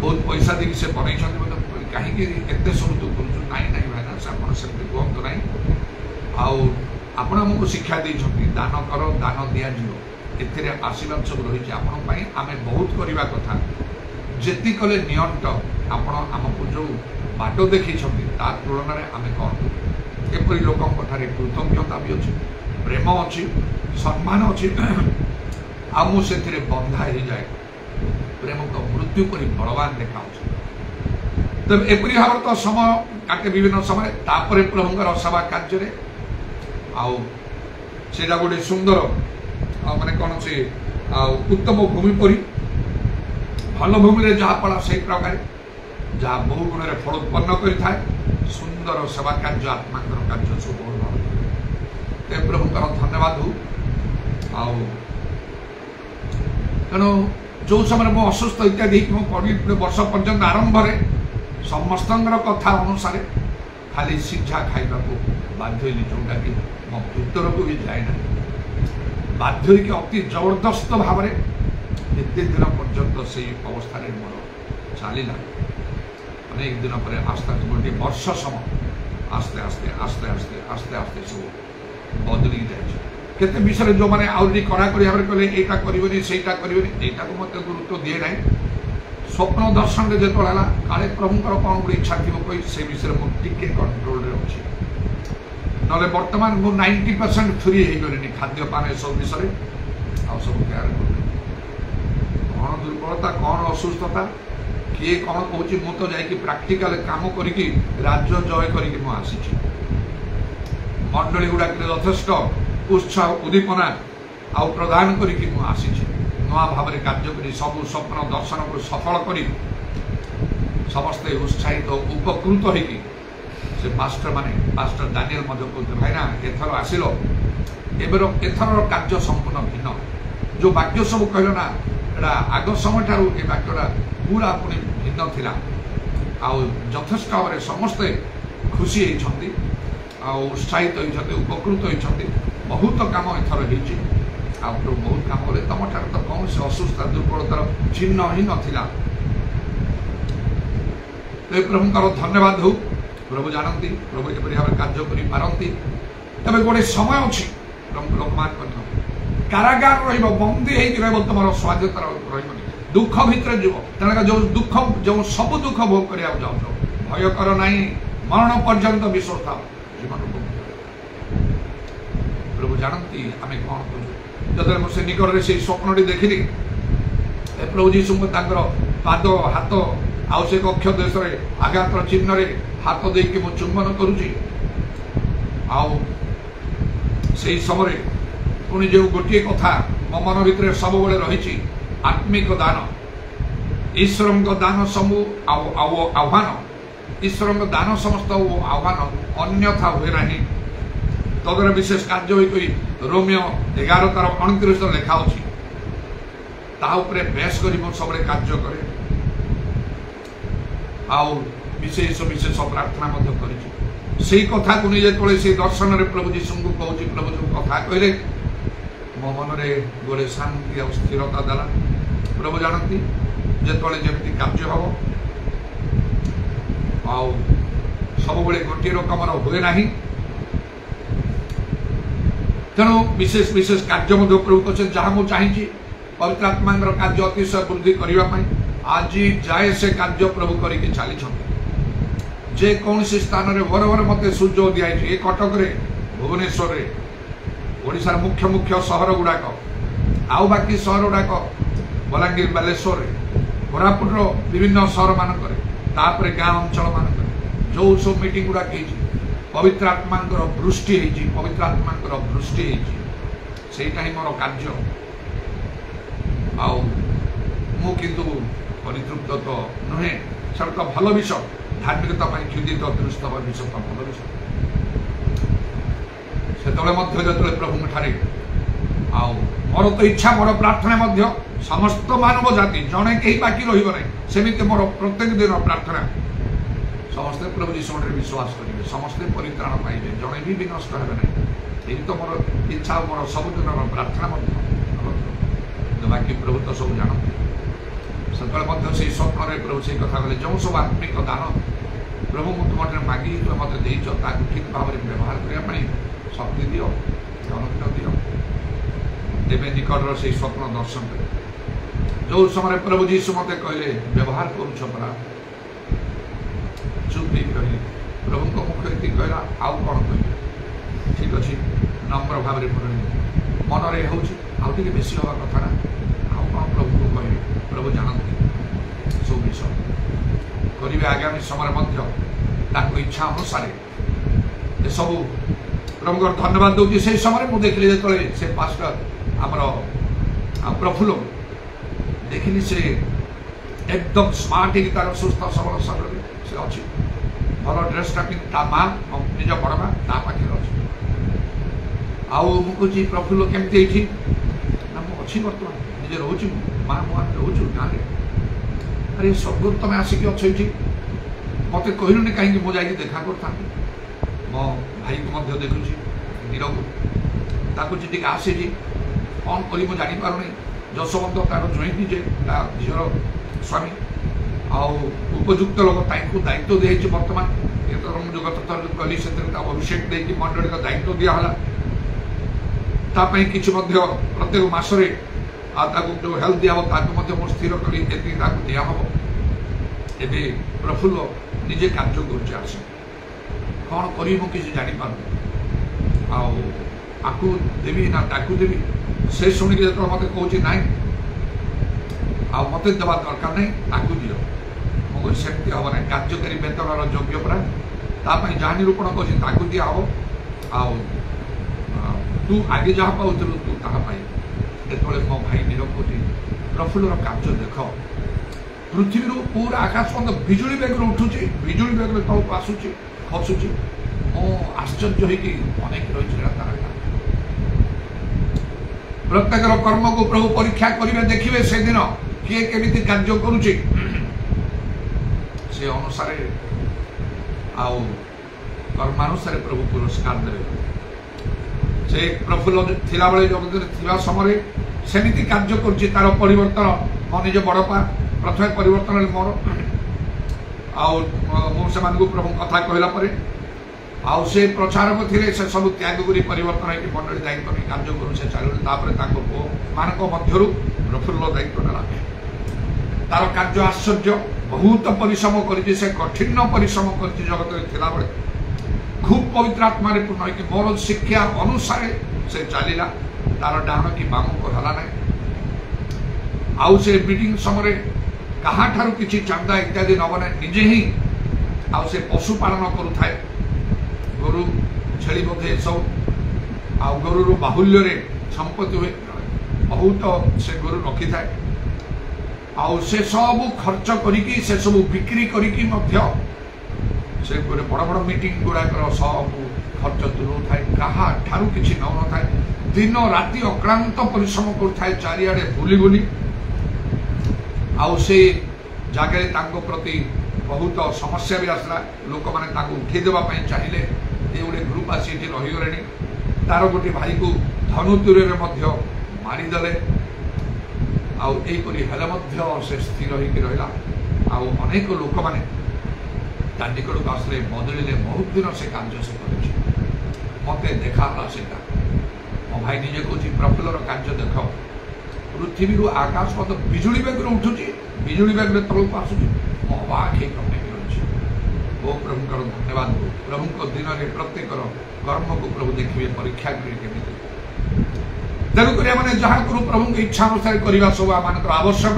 बहुत पैसा देखिए से बनई कहीं एत सब तू कर नाई नाई भाईना से कहतु ना आपण आमको शिक्षा देते दान कर दान दि आशीर्वाद सब रही आम बहुत करवा कथा जी कले नियंट आपण आमको जो बाट देखी तार तुलन में आम कौन एपरी लोक कृतज्ञता भी अच्छी प्रेम अच्छी सम्मान अच्छी से बंधा हो जाए प्रेम तो मृत्यु पर बलवान देखा तब एपरी भाव तो समय काटे विभिन्न समय तापर प्रभुंर सेवा कार्य आउटा गोटे सुंदर माने कौन से उत्तम भूमि परी भल भूमि जहाँ पड़ा से प्रकार जहाँ बहु गुण में फल उत्पन्न कर सुंदर सेवा कार्य आत्मांतर कार्य सब बहुत भल प्रभुंर धन्यवाद हो तेणु जो समय मु असुस्थ इत्यादि मु कोविड वर्ष पर्यंत आरंभ समस्त कथा अनुसार खाली सिझा खाइबा को बाध्य जोटा कि मो भीतर को भी जाए ना बाध्य कि अति जबरदस्त भाव में एते दिन पर्यंत से अवस्था मोर चलला अनेक दिन पर आस्ते गोटे वर्ष समय आस्ते आस्ते आस्ते आस्ते आस्ते आस्ते सब बदली जाए केते विषय जो मैंने आउरी कड़ाकड़ी भाव कहले एटा करबनी सेटा करबनी एटा को मत गुरुत्व दिए ना स्वप्न दर्शन जो है काले प्रभुंर कौन गोटे इच्छा थी कोई से विषय मुझे कंट्रोल अच्छी ना बर्तमान मु 90% फ्री हो गली खाद्यपान सब विषय आ सब केयर कौन दुर्बलता कौन असुस्थता किए कौन कौच मु तो जाकि प्राक्टिकल काम करके राज्य जय करके आसी मंडली गुड़ाक यथेष्ट उत्साह उद्दीपना आउ प्रदान करके आसी नुआ भाव में कार्य करी सब स्वप्न दर्शन को सफल करी समस्ते उत्साहित उपकृत होगी से मास्टर माने मास्टर दानियल कहते भाईना एथर आसिल एथर कार्य संपूर्ण भिन्न जो वाक्य सब कहल ना एटा आग समय ठार ये वाक्यटा पूरा पुणी भिन्न थिला आउ यथेष्ट भाव में समस्ते खुशी होती उत्साहित होती उपकृत होती बहुत काम एथर होती बहुत काम कले तुम ठार तो कौन से असुस्था दुर्बलतार चिन्ह ही नाला प्रभुंर धन्यवाद हो प्रभु जानती प्रभु एपरी भाव कार्य करती तबे गोटे समय अच्छी लोकमान कारागार रंदी हो तुम स्वाधीनता रही दुख भितर जीव तेना जो दुख जो सब दुख भोग करने जाऊ भय कर ना मरण पर्यंत विश्वास था जीवन प्रभु जानती आम कौन करूँ जब से निकट से स्वप्न देखिली प्रभु जीशु पाद हाथ आउ से कक्ष देश आघात चिन्ह हाथ देकी मु चुंबन करुची से समय पुणी जो गोटे कथा मो मन भितर सब बड़े रही आत्मिक दान ईश्वर दान सबू आह्वान ईश्वर दान समस्त आह्वान अन्यथा हुए ना तदर विशेष कार्य रोमियो 11:29 लेखा बेस कर सब कार्य करे विशेष विशेष प्रार्थना कर कथा को नहीं जो से दर्शन में प्रभु जीशु को कहूँ प्रभु जो कथा कहले मो मन में गोटे शांति आ स्थिरता देला प्रभु जानती जिते जमी कार्य हम सब गोटे रकम हुए ना तेणु विशेष विशेष कार्य प्रभु कहते जहाँ मुझे चाहिए पवित्र आत्मा कार्य अतिशय वृद्धि करने आज जाए से कार्य प्रभु करके चली जे कौन स्थान में भर भर मत सुजोग दिखाई कटक भुवनेश्वर ओडिशार मुख्य मुख्य सहर गुड़ाक आउ बाकी सहर गुड़ाक बलांगीर बालेश्वर कोरापुटर विभिन्न सहर मानक गाँ अंचल मानक जो सब मीटिंग गुड़ाक पवित्र आत्मा वृष्टि पवित्र आत्मा वृष्टि से मोर कार्य किंतु परितृप्त तो नुहे से तो भल विषय धार्मिकता क्षुदित दृष्ट विषय तो भल विषय से प्रभु ठारे मोर तो इच्छा मोर प्रार्थना समस्त मानव जाति जड़े कहीं बाकी रही मोर प्रत्येक दिन प्रार्थना समस्ते प्रभु जीशु विश्वास करेंगे समस्ते परित्राण पाइबे जड़े भी नष्ट हे ना यही तो मोर इच्छा मोर सबुदिन प्रार्थना बाकी प्रभु तो सब जानते से स्वप्न प्रभु से कथा कहले जो सब आत्मिक दान प्रभु तुम मागी मत ठीक भाव में व्यवहार करने शक्ति दियो अनुग्रह दियो एवं निकटर से स्वप्न दर्शन कर जो समय प्रभु जीशु मत कहले व्यवहार करुछ परा चुप रही प्रभु को मुख्य कहला आउ कौन कह ठीक अच्छे नम्र भाव में मन में होती बेसी हवा कथा ना आउ कौन प्रभु को कह प्रभु जानती सब विषय करेंगे आगामी समय इच्छा अनुसार ये सब प्रभु धन्यवाद दूसरी से समय मुझे देखिली जो से पास्टर आमर प्रफुल्ल देखिली से एकदम स्मार्ट है तार सुस्थ सबल शरीर से अच्छी भल ड्रेसटा पिंधा माँ निज बड़ माँ पाखे अच्छी आउ मुझे प्रफुल्ल केमती ना मुझे बर्तमान निजे रोचे माँ मुआ रोचु गाँव अरे स्वर्ग तुम आसिक अच्छे ये मत कहलुनि कहीं मुझे देखा करता मो भाई को देखुची नीरव ताको जी आसी कौन करी मुझे जापारूनी जशवंत तार जोईटी जे झीर स्वामी उपयुक्त लोक दायित्व दिखाई बर्तमान ये जो गत थर कहली से अभिषेक देकी मंडली का दायित्व दिहला कि प्रत्येक मसरे जो हेल्थ दिया स्थिर करी दिहब ए प्रफुल्ल निजे कार्य कर कौन करी किसी जापार आपको देवी ना ताकू देवी से शुणिक जो मत कौच ना मत देवा दरकार नहीं ताकू दियो मुझे सेमती हम ना कार्यकारी वेतन योग्य पड़ा ताप जहाँ निरूपण कर दिया हम तू आगे जहाँ पाऊलु तू ताई जो मो भाई नीरव को प्रफुल्लर कार्य देख पृथ्वी पूरा आकाश बंद बिजुली बेगर उठुची बिजुली बेगर तौक आसूची खसुची मो आश्चर्य होगी अनेक रही प्रत्येक कर्म को प्रभु परीक्षा करेंगे देखिए से दिन किए केमी कार्य करुचे से अनुसार कर्मानुसार प्रभु पुरस्कार देवे से प्रफुल्ल थिला बेले जगत थिबा समय सेमिति कार्य करुचे तार परिवर्तन मो निज बड़पा प्रथम परिवर्तन मोर आउ प्रभु कथा कहला से प्रचारक थे से सब त्याग कर परिवर्तन होकर मंडली दायित्व नहीं कार्य करूँ से चलते पुओ मान मध्य प्रफुल्ल दायित्व ना तार कार्य आश्चर्य बहुत परिश्रम कर कठिन परिश्रम कर जगत बेले खूब पवित्र आत्मा पूर्ण हो मोर शिक्षा अनुसार से चलला तार डाण कि बाम को हला ना आउ से मीटिंग समय कहा ठारू किसी चांदा इत्यादि नब ना निजे ही आउ से पशुपालन करुए गोरु छेली बोधे सब आ गोरु बाहुल्य संपत्ति हुए बहुत से गोरु रखी थाए आउ से सब खर्च करी से सब बिक्री करी से बड़ बड़ मीटिंग गुड़ाक सब खर्च दूर थाए कहा ठारू किसी नौ न थाए दिन राति अक्लांत परिश्रम कर चारिआडे बुली बुली आउ से जगह प्रति बहुत समस्या भी आसला लोक मैंने उठे देवाई चाहिए ये गोटे ग्रुप आसी रहीगले तार गोटे भाई को धनुतुर मारिदे आईपरी से स्थिर होगा अनेक लोक मैंने निकट को आसले बदलिले बहुत दिन से कार्य से कर मत देखा से मो भाई निजे कह प्रफुल्लर कार्य देख पृथ्वी आकाश पथ बिजुली बेगर उठुची बिजुली बेगर तौक आसूँ मो अबाक रही ओ प्रभु धन्यवाद प्रभु दिन में प्रत्येक कर्म को प्रभु देखिए परीक्षा करें तेणुक मैंने जहाँ करूँ प्रभु की इच्छा अनुसार करने सब आम आवश्यक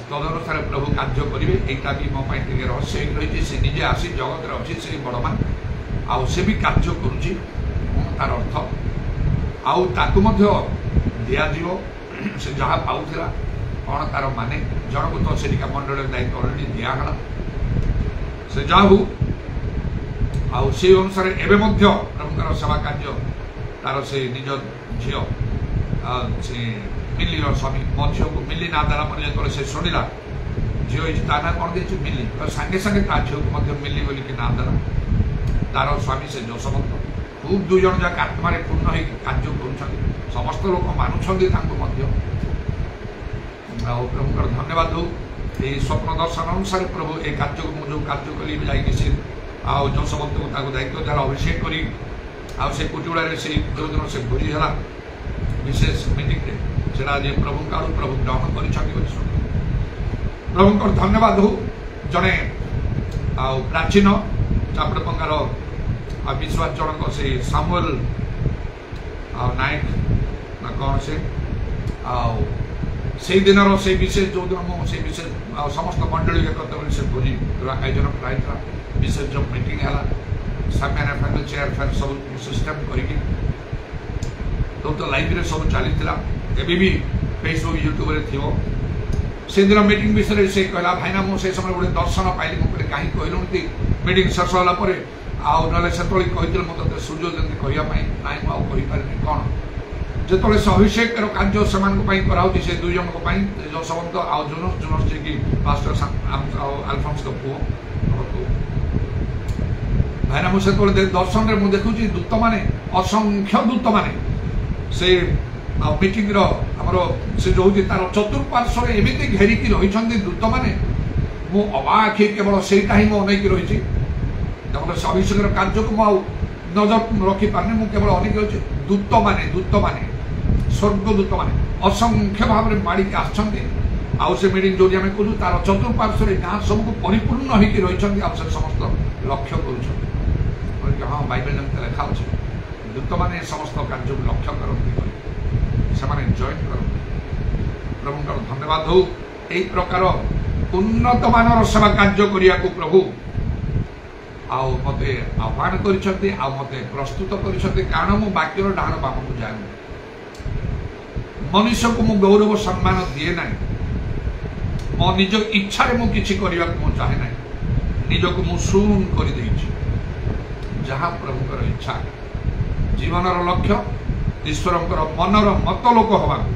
तदनुसार प्रभु कार्य करेंगे यहाँ भी मो रहस्य रही से निजे आसी जगत अच्छी से बड़ मान आउ से भी कार्य करुच्ची तार अर्थ दिज्व से जहाँ पाला कौन तार माने जन को तो से मंडल दायित्व अलरेडी दिगला से जाहू अनुसार एवं प्रभुकर सेवा कार्य तार से निज झील से मिली स्वामी मो झील को मिली ना देला जो से शुणिला झील ता ना कौन दे मिली सांगे सांगे ता झील को मिली बोलिक ना देला तार स्वामी से जशवंत खूब दुई जन जाक आत्मा पूर्ण हो कार्य कर समस्त लोक मानुंट प्रभुकर धन्यवाद हो ये स्वप्न दर्शन अनुसार प्रभु ये कार्य को मुझे कार्य कली जाकि से जशवंत को दायित्व द्वारा अभिषेक करी से कुटिगुड़ा से जो दिन से भोजी है विशेष मीटिंग से प्रभु आड़ प्रभु ग्रहण कर प्रभुकर धन्यवाद हो जड़े प्राचीन चापड़पंगार विश्वास जनक से सामुएल नायक ना कौन से दिन से विशेष जो दिन मुझे विशेष समस्त मंडली एक से भोजी आयोजन कराई विशेष जो मीटिंग है सामने फाइनल चेयर फैन सब सिस्टम करके तो लाइव सब चली भी फेसबुक यूट्यूब थी से दिन मीटिंग विषय से कहला भाईना मुझे समय गोटे दर्शन पाइली मुझे कहीं कहलुन मीटिंग शेष होगापर आउ ना से कही मत सुजोग कहवाई ना मुझे कौन ଯେତେବେଳେ ସେ ଅଭିଷେକର କାର୍ଯ୍ୟ ସେମାନଙ୍କ ପାଇଁ କରାଉଛି ସେ ଦୁଇ ଜଣଙ୍କ ପାଇଁ ଯଶବନ୍ତ ଆଉ ଜୁନସ୍ ଯିଏକି ପାଷ୍ଟର ଆଲଫନ୍ସଙ୍କ ପୁଅ। ଭାଇନା ମୁଁ ସେତେବେଳେ ଦର୍ଶନରେ ମୁଁ ଦେଖୁଛି ଦୂତମାନେ ଅସଂଖ୍ୟ ଦୂତମାନେ ସେ ମିଟିଂର ଆମର ସେ ଯୋଉଠି ତାର ଚତୁଃପାର୍ଶ୍ୱରେ ଏମିତି ଘେରିକି ରହିଛନ୍ତି ଦୂତମାନେ, ମୁଁ ଅବାକ୍ ହେଇ କେବଳ ସେଇଟା ହିଁ ମୁଁ ଅନେଇକି ରହିଛି। ତାପରେ ସେ ଅଭିଷେକର କାର୍ଯ୍ୟକୁ ମୁଁ ଆଉ ନଜର ରଖିପାରୁନି, ମୁଁ କେବଳ ଅନେକ ରହିଛି ଦୂତମାନେ ସ୍ୱର୍ଗ ଦୂତମାନେ ଅସଂଖ୍ୟ ଭାବରେ ମାଡ଼ିକି ଆସିଛନ୍ତି। ଆଉ ସେ ମିଟିଂ ଯୋଉଠି ଆମେ କହୁଛୁ ତାର ଚତୁଃପାର୍ଶ୍ୱରେ ଗାଁ ସବୁକୁ ପରିପୂର୍ଣ୍ଣ ହେଇକି ରହିଛନ୍ତି। ଆଉ ସେ ସମସ୍ତ ଲକ୍ଷ୍ୟ କରୁଛନ୍ତି। ହଁ ବାଇବେଲ ଯେମିତି ଲେଖା ଅଛି ଦୂତମାନେ ସମସ୍ତ କାର୍ଯ୍ୟକୁ ଲକ୍ଷ୍ୟ କରନ୍ତି, ସେମାନେ ଜଏନ୍ କରନ୍ତି। ପ୍ରଭୁଙ୍କର ଧନ୍ୟବାଦ ହଉ। ଏହି ପ୍ରକାର ଉନ୍ନତ ମାନର ସେବା କାର୍ଯ୍ୟ କରିବାକୁ ପ୍ରଭୁ ଆଉ ମତେ ଆହ୍ୱାନ କରିଛନ୍ତି, ଆଉ ମତେ ପ୍ରସ୍ତୁତ କରିଛନ୍ତି। କାରଣ ମୁଁ ବାକ୍ୟର ଡାହାଣ ବାମକୁ ଯାଏନି, ମନୁଷ୍ୟକୁ ମୁଁ ଗୌରବ ସମ୍ମାନ ଦିଏ ନାହିଁ, ମୋ ନିଜ ଇଚ୍ଛାରେ ମୁଁ କିଛି କରିବାକୁ ମୁଁ ଚାହେଁ ନାହିଁ। ନିଜକୁ ମୁଁ ଶୂନ କରିଦେଇଛି। ଯାହା ପ୍ରଭୁଙ୍କର ଇଚ୍ଛା, ଜୀବନର ଲକ୍ଷ୍ୟ ଈଶ୍ୱରଙ୍କର ମନର ମତ ଲୋକ ହବାକୁ,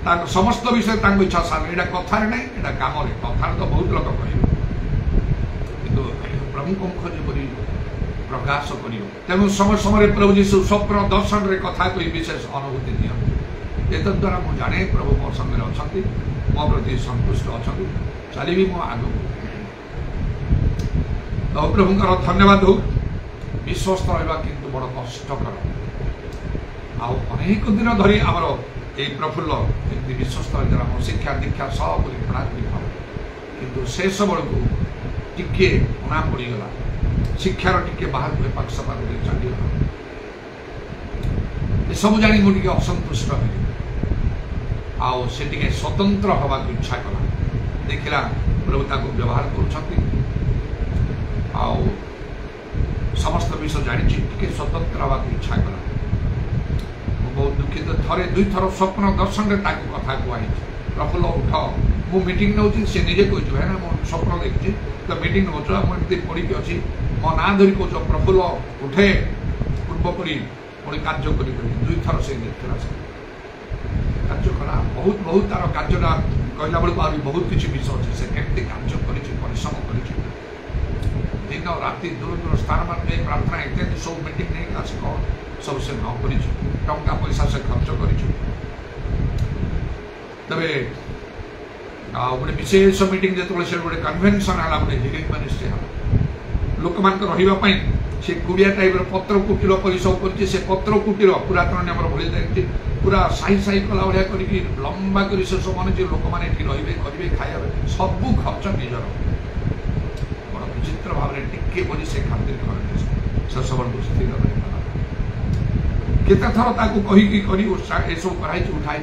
ତାଙ୍କ ସମସ୍ତ ବିଷୟରେ ତାଙ୍କ ଇଚ୍ଛା ସାର। ଏଇଟା କଥାରେ ନାହିଁ, ଏଇଟା କାମରେ। କଥାରେ ତ ବହୁତ ଲୋକ କହିବେ, କିନ୍ତୁ ପ୍ରଭୁଙ୍କ ମୁଖ ଯେପରି ପ୍ରକାଶ କରିବ। ତେଣୁ ସମୟ ସମୟରେ ପ୍ରଭୁ ଯୀଶୁ ସ୍ୱପ୍ନ ଦର୍ଶନରେ କଥା କହି ବିଶେଷ ଅନୁଭୂତି ଦିଅନ୍ତି। ଏତଦ୍ୱାରା ମୁଁ ଜାଣେ ପ୍ରଭୁ ମୋ ସାଙ୍ଗରେ ଅଛନ୍ତି, ମୋ ପ୍ରତି ସନ୍ତୁଷ୍ଟ ଅଛନ୍ତି, ଚାଲିବି ମୁଁ ଆଗକୁ। ତ ପ୍ରଭୁଙ୍କର ଧନ୍ୟବାଦ ହଉ। ବିଶ୍ୱସ୍ତ ରହିବା କିନ୍ତୁ ବଡ଼ କଷ୍ଟକର। ଆଉ ଅନେକ ଦିନ ଧରି ଆମର এই প্রফুল্ল এমনি বিশ্বস্ত হয়ে আমার শিক্ষা দীক্ষা সব পড়াপড়ি ভালো, কিন্তু শেষ বেড়ে টিকে অনা পড়িগলা, শিক্ষার টিকে বাহার এপাখ সেপাখ চালিগলা। এসবু জানি মু টিকে অসন্তুষ্ট হয়ে আউ সে টিকে স্বতন্ত্র হওয়া ইচ্ছা কলা। দেখিলা প্রভু তাকে ব্যবহার করছেন, আউ সমস্ত বিষয় জানিছি, টিকে স্বতন্ত্র হওয়া ইচ্ছা কলা। बहुत दुखित। थरे दुई थर स्वप्न दर्शन में कथा कहुई प्रफुल्ल उठ मु मीटिंग नौ सी निजे कही है ना, मो स्वप्न देखी तो मीटिंग नौ मुझे पढ़ी अच्छी मो ना धरी कह प्रफुल्ल उठे पूर्वपरी पुणी कार्य कर दुई थर से देखा कार्य कला। बहुत बहुत तार कार्यटा कहला बेलू आ बहुत किसी विषय अच्छे से केमती कार्य परिश्रम कर दिन राति दूर दूर स्थान मान प्रार्थना इत्यादि सब मीटिंग नहीं आस कौन सब से न कर टंका पैसा से खर्च कर तबे गोटे विशेष मीटिंग जो से गोटे कन्वेन्शन है गोटे हिलिंग मिनिस्ट्री है लोक मान रही से कुड़िया टाइप पत्र कुटीर पर सब कर पत्र कुटीर पुरातन नियम भूल जाए पूरा साही साही कला भाया कर लंबा कर सब मैंने जो लोक मैंने रे करेंगे खाया सबू खर्च निजर बड़ विचित्र भाव में टिके बोली से खातिर करते से सब स्थिर रही केते थर ताकू कही करी सब कराई उठाई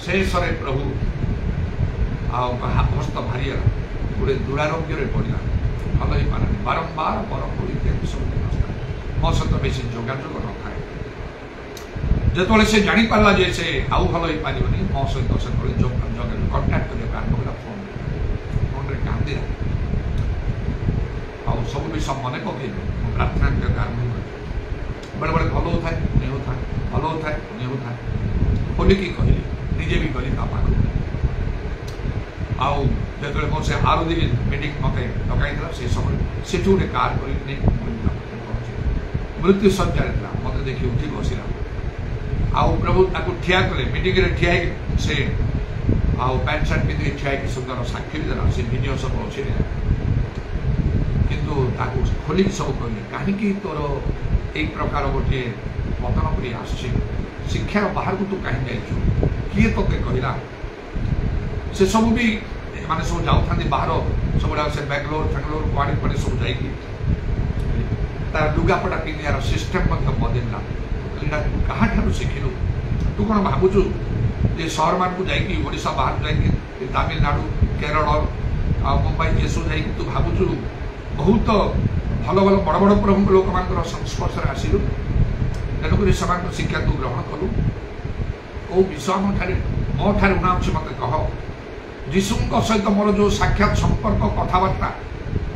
शेष प्रभु हस्त भारी गोटे दुरारोग्य पड़ा भल ही पारे बारंबार बरम इत्यादि सब मो सहित बेस जोगाजोग न था जो से जापारा जे से आउ भल हो पारे मो सहित से जोगाजोग कंटाक्ट करने आरम्भ कला फोन फोन कांदिला आ सब विषय मन पकड़ प्रार्थना आरम्भ कर बेले बेले भल होता है पुणी होता है भल होता है पुणी होता है बोलिकी कहली निजे भी गली पाख आउ जो मो से आरु दी मीटिंग मत डकई से समय से गोटे कार कर मृत्यु सज्जा मत देखी उठी बसला आउ प्रभु ताकू ठिया कले मीटिंग ठिया से आउ पैंट सार्ट पिंधिक ठिया सुंदर साक्षी देला से वीडियो सब अच्छे किंतु ताकू खोलिक सब कहले कहीं तोर एक प्रकार गोटे पतन कर शिक्षार बाहर को तू कहीं जाइछु किए तोते कहला से सब भी माने सब जाऊँ बाहर सब से बेंगलोर फैंगलोर कुआड़े कुआड़े सब जाइए तार लुगापटा पिंधार सिस्टम बदलला तू कहाँ ठार शिखिलु तू कौन भावुचु ये सहर मान को जाइए ओडिशा बाहर जाइए तमिलनाडु केरल मुंबई ये सब जाइए तू भावुचु बहुत भल भल बड़ बड़ प्रभु लोक मान संस्पर्श आसिलु तेणुक शिक्षा तू ग्रहण कलु कौ विषय मो ठार उना अच्छे मत कह जीशु सहित मोर जो साक्षात संपर्क कथबार्ता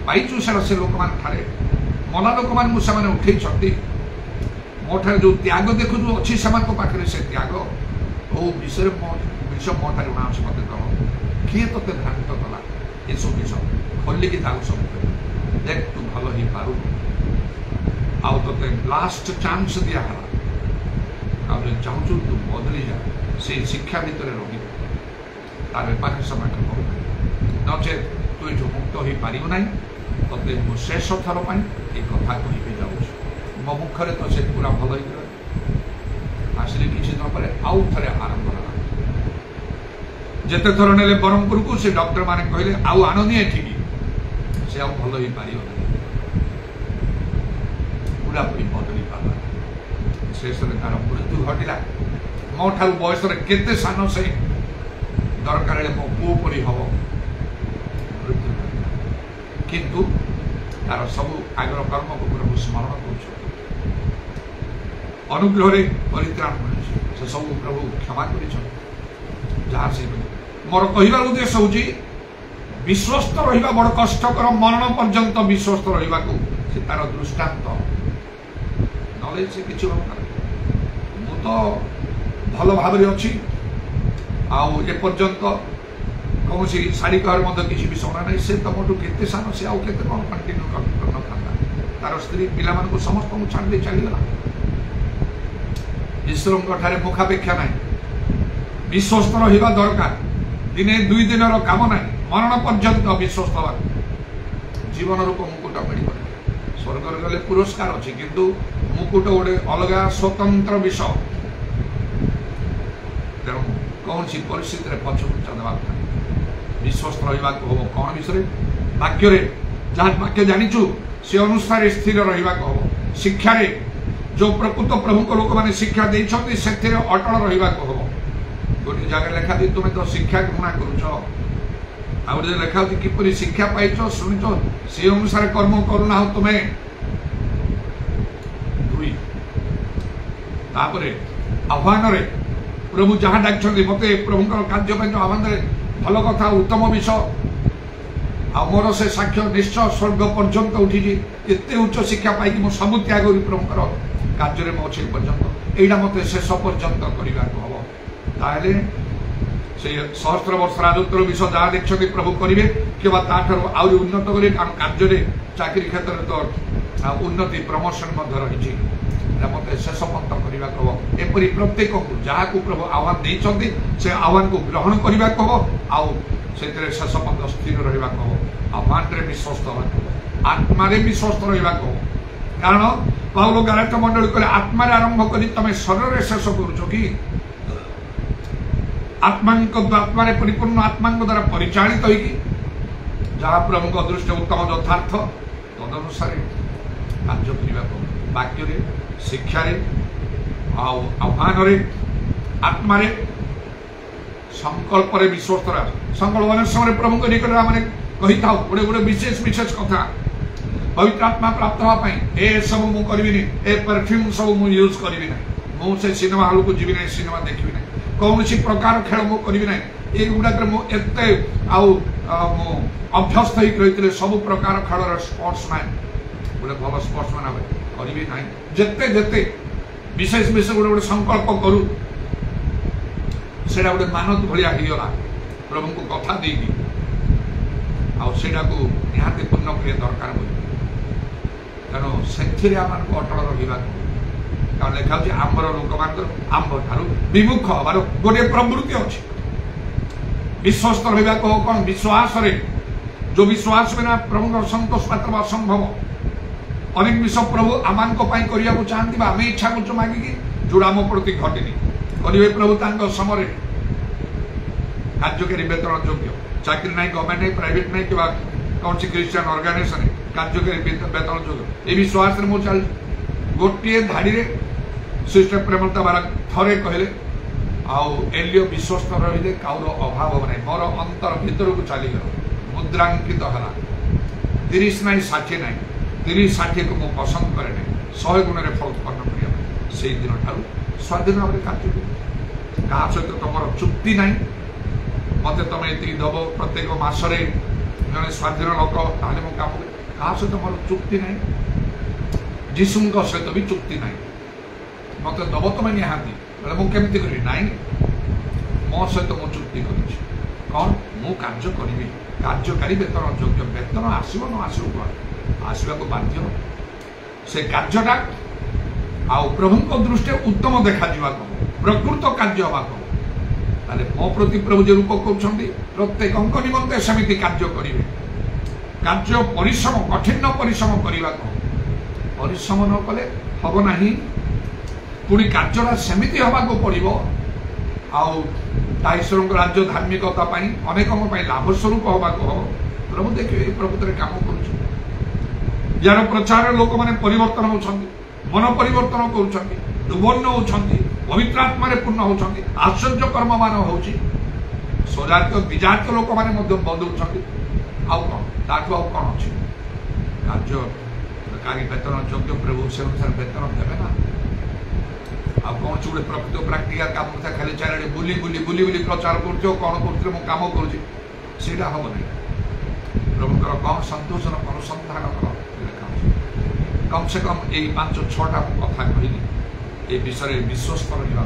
पाइचु से लोक मान मना लोक मान उठे मो मोठारे जो त्याग देखु अच्छी से पाखे से त्याग ओ विषय विष मोठारे उणा अच्छे मत कह किए तो भ्रांत कला ये सब विष खोलिकी सब देख तू भल ही पारू आउ ते लास्ट चांस दिहला चाहूँ तू बदली जा से शिक्षा भितर रही तार पाखे समय नचे तू ये मुक्त हो पार ना ते शेष थर पर ये कथा कह जाऊँ मो मुखर तो से पूरा भल आसिले किसी दिन पर आउ थे आरंभ है जिते थर ने ब्रह्मपुर को से डॉक्टर माने कहले आउ आननी एठिक से आउ भल हो पार पूरा पूरी बदली पार शेष तार मृत्यु घटला मो ठार बयस केते सान से दरकार मो पु परी हम मृत्यु किंतु तार सब आगर कर्म को प्रभु स्मरण कर अनुग्रह परित्राण मिलूँ से सब प्रभु क्षमा कर मोर कहबार उद्देश्य हूँ विश्वस्त रहा बड़ कष्टकर मरण पर्यंत विश्वस्त रहा से तार दृष्टांत नले से किसी मु तो भल भाव अच्छी आपर्यंत कौन शाढ़ी कहर मत किसी भी शोना नहीं से तो मोटू केते सान से आउ केते कौन कंटिन्यू कर न तार स्त्री पिला समस्त को छाड़ दे चलीगला ईश्वर ठारे मुखापेक्षा ना विश्वस्त रहा दरकार दिने दुई दिन काम ना मरण पर्यंत विश्वस्त हवा जीवन रूप मुकुट मिल स्वर्ग गले पुरस्कार अच्छी किंतु मुकुट गोटे अलग स्वतंत्र विषय तेणु कौन सी परिस्थिति पछुचा देवा विश्वस्त रहा हम कौन विषय वाक्य जहाँ वाक्य जाचु से अनुसार स्थिर रहा हम शिक्षा जो प्रकृत प्रभु लोक मैंने शिक्षा देते से अटल रहा हम गोटे जगह लिखा तुम्हें तो शिक्षा घृणा करुच आगे लिखा किपरि शिक्षा पाइच शुणुच से अनुसार कर्म करूना हो तुम्हें दुई आह्वान प्रभु जहाँ डाक मत प्रभु कार्य आह्वान भल कथा उत्तम विषय आ मोर से साक्ष्य निश्चय स्वर्ग पर्यंत उठी एते उच्च शिक्षा पाई मो सब त्याग प्रभुकर कार्य में अच्छे पर्यंत यहाँ मत शेष पर्यंत करने हम ताहले से सहस्र वर्ष राजत्वर विषय जहाँ देखते प्रभु करेंगे कि आहरी उन्नत करेंगे कारण कार्य चाकरी क्षेत्र में तो उन्नति प्रमोशन रही मत शेष पंत करने हम एपरी प्रत्येक को जहाँ को प्रभु आह्वान देते से आह्वान को ग्रहण करने हम आउ से शेष पंत स्थिर रहा हम आह्वान विश्वस्त हवा आत्मा विश्वस्त रहा हम कारण पाउल गालात्य मंडली कहले आत्मा आरंभ करी तमें शरीर शेष करुच कि आत्मा परिपूर्ण आत्मा द्वारा परिचालित हो जहाँ प्रभु दृष्टि उत्तम यथार्थ तदनुसार कार्य करने वाक्य शिक्षा आह्वान आत्मा संकल्प विश्वस्त रहा संकल्प अनेक समय प्रभु निकट आम कही था गोटे गोटे विशेष विशेष कथा पवित्र आत्मा प्राप्त हाँपाई ए सब मुझे ए परफ्यूम सब मुझे यूज करी ना मुझे सिनेमा हॉल को जीवी ना सिनेमा देखी ना कौन सी प्रकार खेल मुझे ना ये गुड़ाक अभ्यस्त होते सब प्रकार खेल स्पोर्ट्समैन गोटे भल स्पोर्ट्समैन हे करी ना जिते जिते विशेष विशेष गोटे गोटे संकल्प करूँ से गोटे मानत भाया होगा प्रभु को कथा देगी आटा को निहाती पूर्ण करिया दरकार तेणु से अटल रहा कारण लिखा आंबर लोक मान आंब ठार विमुख हबार गोटे प्रवृत्ति अच्छी विश्वस्त रहा कौन विश्वास जो विश्वास बिना प्रभु संतोष पात्र असंभव अनेक विषय प्रभु आम करने चाहती आम इच्छा कर मागिकी जोड़ा आम प्रति घटनी करेंगे प्रभु समय कार्यकारी वेतन योग्य चाकरी ना गवर्नमेंट नहीं प्राइवेट नहीं कि कौन सी क्रिश्चियन ऑर्गेनाइजेशन कार्यकारी वेतन योग्य ये विश्वास चल गोटे धाड़ी सिस्टर प्रेमलता बारा थरे कहले एलियो विश्वस्त रही काउर अभाव ना मोर अंतर भीतर को चलीगला मुद्रांकित है 30 ना 60 ना 30-60 को मुझे पसंद करे ना 100 गुण में फल उत्पन्न करने से दिन ठार स्वाधीन भाव कार्य क्या सहित तुम चुक्ति ना मत तुम ये दब प्रत्येक मसरे जड़े स्वाधीन लोक ताले मो काम क्या सहित मोर चुक्ति ना जीशु सहित भी चुक्ति ना मत दब तुम निहाती बोले मुझे केमती करी ना मो सहित मु चुक्ति कर कौन मु कार्य करी कार्यकारी वेतन योग्य वेतन आसो न आसो आसवा को बाध्य से कार्यटा आउ प्रभु दृष्टि उत्तम देखा प्रकृत कार्य हवा मो प्रति प्रभु जो रूप कर प्रत्येक निमंते सेमती कार्य करेंगे कार्य परिश्रम कठिन परिश्रम करने परिश्रम न कले हम ना पुणी कार्यटा सेमती हवा को पड़ो ईश्वर राज्य धार्मिकता अनेक लाभ स्वरूप हवा हम प्रभु देखिए प्रकृत में कम कर यार प्रचार लोक मैंने परिवर्तन होती मन परिवर्तन करुवन होती पवित्र आत्मा पूर्ण होती आश्चर्य कर्ममान हो स्वजातीय विजातीय लोक मैंने बदलुं आउ कौन अच्छी कार्य वेतन योग्य प्रभु से अनुसार वेतन देवे ना आ कौन गोटे प्रकृत प्राक्टिकल काम था खाली चारिड़े बुली बुली बुली बुली प्रचार कर कौन कर कम करा हम नहीं प्रभुकर कम संतोषन अनुसंधान कर कम से कम यही 5-6टा कथा कहली ये विषय विश्वस्त रहा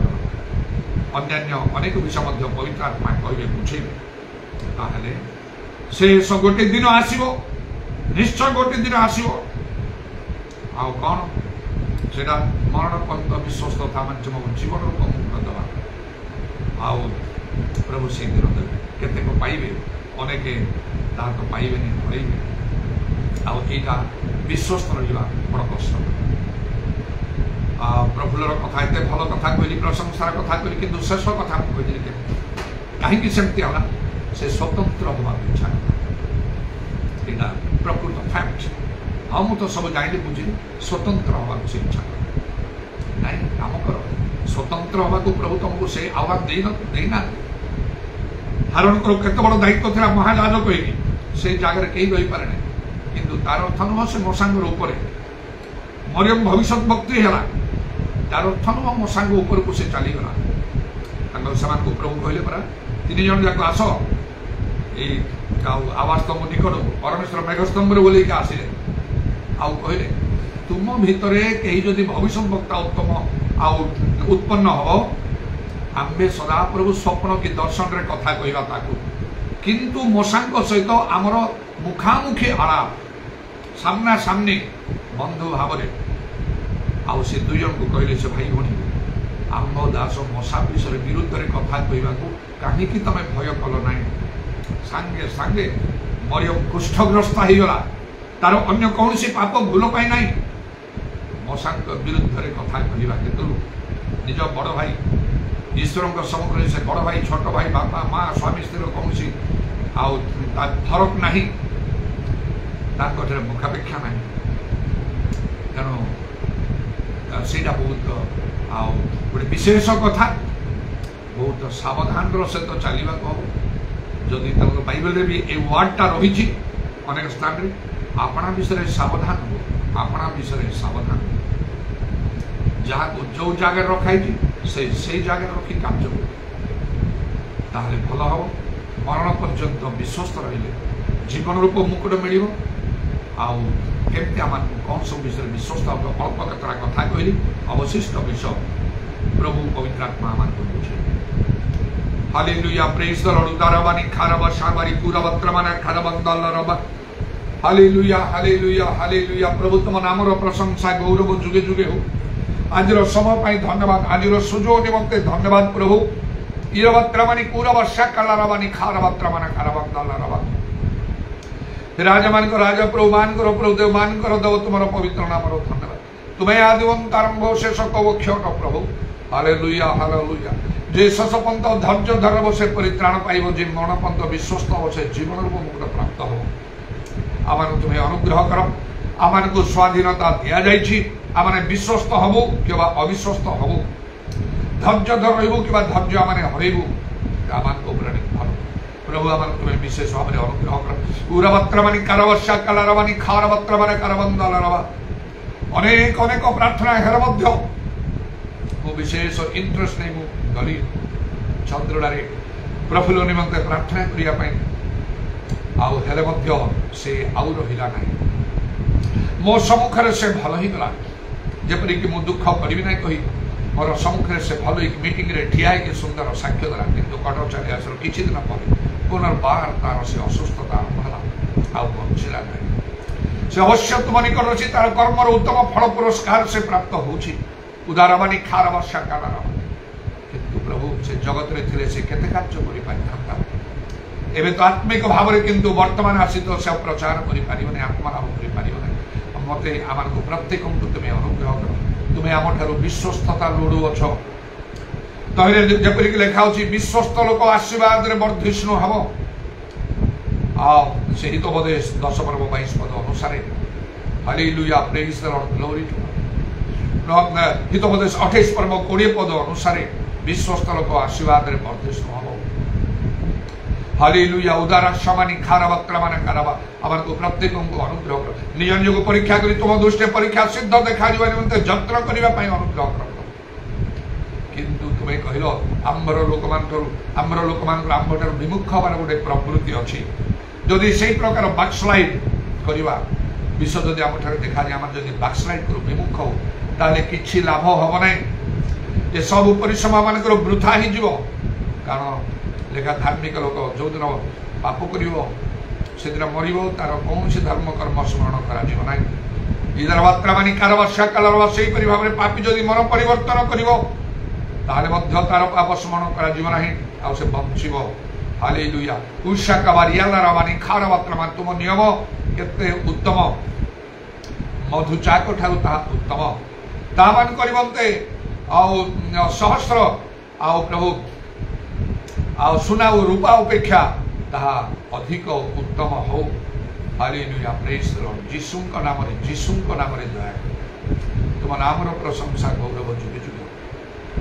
अन्य अनेक विषय पवित्र आत्मा कहे बुझेबे ताहले से गोटे दिन आसो निश्चय गोटे दिन आसो आउ कौन से मरण पर्यंत विश्वस्त था माध्यम जीवन रूप मुक्त दवा आउ प्रभु से दिन देवे केतेक पाइबे अनेक तार तो पाइबे पड़ेबे आईटा विश्वस्त रहा बड़ कष्ट प्रफुल्लर कथा एत भल कथा कहली प्रशंसार कथा कहली कि शेष कथा कहली कहीं सेमती है से स्वतंत्र हवा इच्छा यहाँ प्रकृत फैक्ट हाँ मुझे सब जानी बुझिली स्वतंत्र हवा से इच्छा ना कम कर स्वतंत्र हवा को प्रभु तुमको से आह्वान देना हारण कर केत बड़ दायित्व था महाराज कही से जगह कहीं रही पारे ना किंतु तार अर्थ नुह से मशांगर उपर मरियम भविष्य वक्त्री है तार अर्थ नुह मशांग उपर को से चलीगला को प्रभु कहले परा 3 जन जाक आस आवास तुम निकट परमेश्वर मेघस्तंभ बोल आसिले आउ कहले तुम भितर कहीं जदि भविष्य वक्ता उत्तम उत्पन्न हम आम्बे सदा प्रभु स्वप्न कि दर्शन रे कथा कहवा किंतु मशांग सहित आमर मुखामुखी आलाप सामना सामनी बंधु भाव आउ से 2 जन को कहले से भाई भणी आम्ब दास मशा विषय विरुद्ध रे कथा कहवा कहीं तमें भय कल ना सांगे सांगे मरियम कुष्ठग्रस्त हो गला तार अन्य कौन सी पाप भूल पाई ना मशा विरुद्ध रे कथा कहवा हेतु निज बड़ भाई ईश्वर सम्मुख से बड़ भाई छोट भाई बापा माँ स्वामी स्त्री कौन सी फरक ना मुखापेक्षा ना तेणु से बहुत गोटे विशेष कथा बहुत सावधान सहित चलने को हम जदि बाइबल भी ये वार्डटा रही अनेक स्थान में आपना विषय सावधान हो आपना विषय सावधान जहाँ को जो जगह रखाई से जगह रखी कार्य ताहले भल हम मरण पर्यंत विश्वस्त रहिले जीवन रूप मुकुट मिल आमती आम कौन सब विषय विश्वस्त अल्प केतरा कथा कहली अवशिष्ट विषय प्रभु पवित्र आत्मा आम बुझे हालेलुया प्रेज द लॉर्ड उदारवानी खारबा शाबारी कुरवत्रमाना खारबंदलरबा हालेलुया हालेलुया हालेलुया प्रभु तुम नामर प्रशंसा गौरव जुगे जुगे हो आज समय पाई धन्यवाद आज सुजोग निमंते धन्यवाद प्रभु इरवत्रमानी कुरवशा कलरवानी खारवत्रमाना खारबंदलरबा राजा मान राजा प्रभु मान प्रभु देव मान देव तुम पवित्र नाम धन्यवाद तुम्हें आदिवंत आरंभ शेष कव क्षण प्रभु हालेलुया हालेलुया जे शेष पंत धैर्य धरब से परित्राण पाइब जे मरण पंत विश्वस्त हो से जीवन रूप मुक्त प्राप्त हो आम तुम्हें अनुग्रह कर आम को स्वाधीनता दि जाइए आम विश्वस्त हबू कि अविश्वस्त हबू धैर्य धर रही कि धैर्य आम हरबू आम प्रभु आम तुम्हें विशेष भाव में अनुग्रह कर उरवत्रमानी कारवशा कलरवानी खारवत्रमाने कारबंदलरबा अनेक अनेक प्रार्थना हेर मध्य मु विशेष इंटरेस्ट नहीं मु गली चंद्रडारे प्रफुल्ल निमंते प्रार्थना करने हेले मध्य से आउ रहिला नहीं मो सम्मुखें से भल ही गला जपरिक मु दुख करी ना कही मोर सम्मुखें से भल मीटिंग रे ठिया कि सुंदर साक्ष्य देला किंतु कटक चली आसर किछि दिन पर पुनर्बार तार से असुस्थता आरंभ है आउ बंचिला नहीं से अवश्य तुम निकट अच्छी तार कर्मर उत्तम फल पुरस्कार से प्राप्त होछि उदारमानी खार वर्षा कालार किंतु प्रभु से जगत रे थिले से केते कार्य करि पाइथांता एबे तो आत्मिक भाव रे किंतु वर्तमान आसी तो से प्रचार करि पारिबने आत्मा लाभ करि पारिबने मते आमान को प्रत्येक को तुमे अनुग्रह करो तुमे आम ठारो विश्वस्तता लोडु अछ तहिरे जेपरि कि लेखा होछि विश्वस्त लोक आशीर्वाद रे वर्धिष्णु हबो आ से हितोपदेश 10 पर्व 22 पद अनुसार hallelujah praise the Lord glory to हितोपदेश 28 पर्व 20 पद अनुसार विश्वस्त लोक आशीर्वाद रे वर्धिष्णु हबो हालेलुया उदार समानी खारवक्र मान करवा आमन को प्रत्येक को अनुग्रह कर निज निज को परीक्षा करी तुम दृष्टि परीक्षा सिद्ध देखा जीवा निमंते जत्र करिवा पई अनुग्रह कर किंतु तुमे कहिलो आम्बर लोकमान आम्बर विमुख हबार गोटे प्रवृत्ति अछि जदि सेही प्रकार बैकस्लाइड करिवा विश्व जदि आम ठारे देखा जे आम जदि बैकस्लाइड करू विमुख हो ताले किछि लाभ हबो नै ये सब परिश्रम मानकर वृथा ही जीव कारण लेखा धार्मिक लोक जो दिन पाप कर से दिन मर तार कौन से धर्म कर्म स्मरण करा इधर मात्रा मानी कारवर्षा कालर से भाव में पापी जदि मन परिवर्तन कर तार पाप स्मरण करा से बंचब हालेलुया उषाका बारियाला मानी खार मात्रा मान तुम नियम केते उत्तम मधुचाक ठारू ताहा उत्तम तामान करिबंते आउ सहस्र आउ प्रभु आ सुना और रूपा अपेक्षा ताहा अधिक उत्तम हो हालेलुया प्रेज द लॉर्ड यीशु का नाम रे दया तुम नाम रो प्रशंसा गौरव जुगे जुगे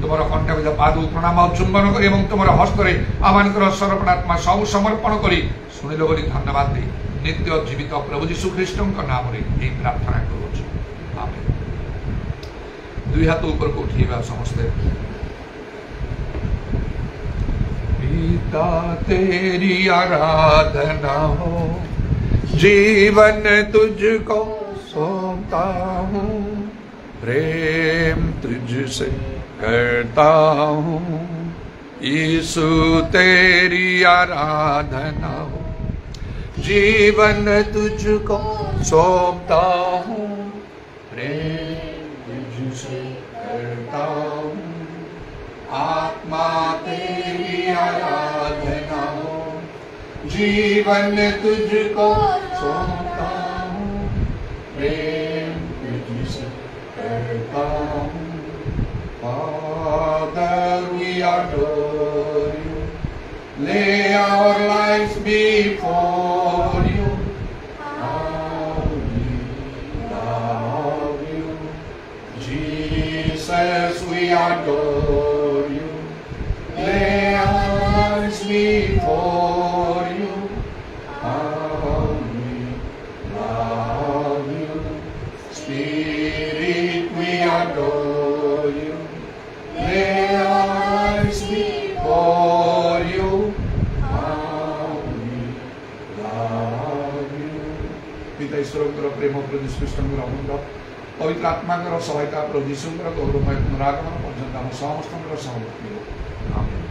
तुमर कंठ विद पाद प्रणाम चुंबन करी एवं तुमर हस्त रे आमानकर सर्वपणात्मा सब समर्पण करी सुनिलो बोली धन्यवाद दे नित्य जीवित प्रभु यीशु ख्रीष्ट का नाम रे ए प्रार्थना करू आमेन दुई हाथ ऊपर को उठेबा समस्त पिता तेरी आराधना हो जीवन तुझको सौंपता हूँ प्रेम तुझसे करता हूँ यीशु तेरी आराधना हो जीवन तुझको सौंपता हूँ प्रेम तुझसे करता हूँ आत्मा तेरी आराधना हो जीवन तुझको सौंपता हूँ प्रेम तुझसे करता हूँ Father, we adore you, lay our lives before you, how we love you, Jesus, we adore you, lay our lives before you, how we love you, Spirit, we adore you, lay our lives before you, how we love you. पिता ईश्वर प्रेम प्रभु श्रीकृष्ण अमूल्य पवित्र आत्मा सहायता प्रभु यीशु गौरवमय पुनरागमन पर्यंत आम समस्त सहमति आमेन।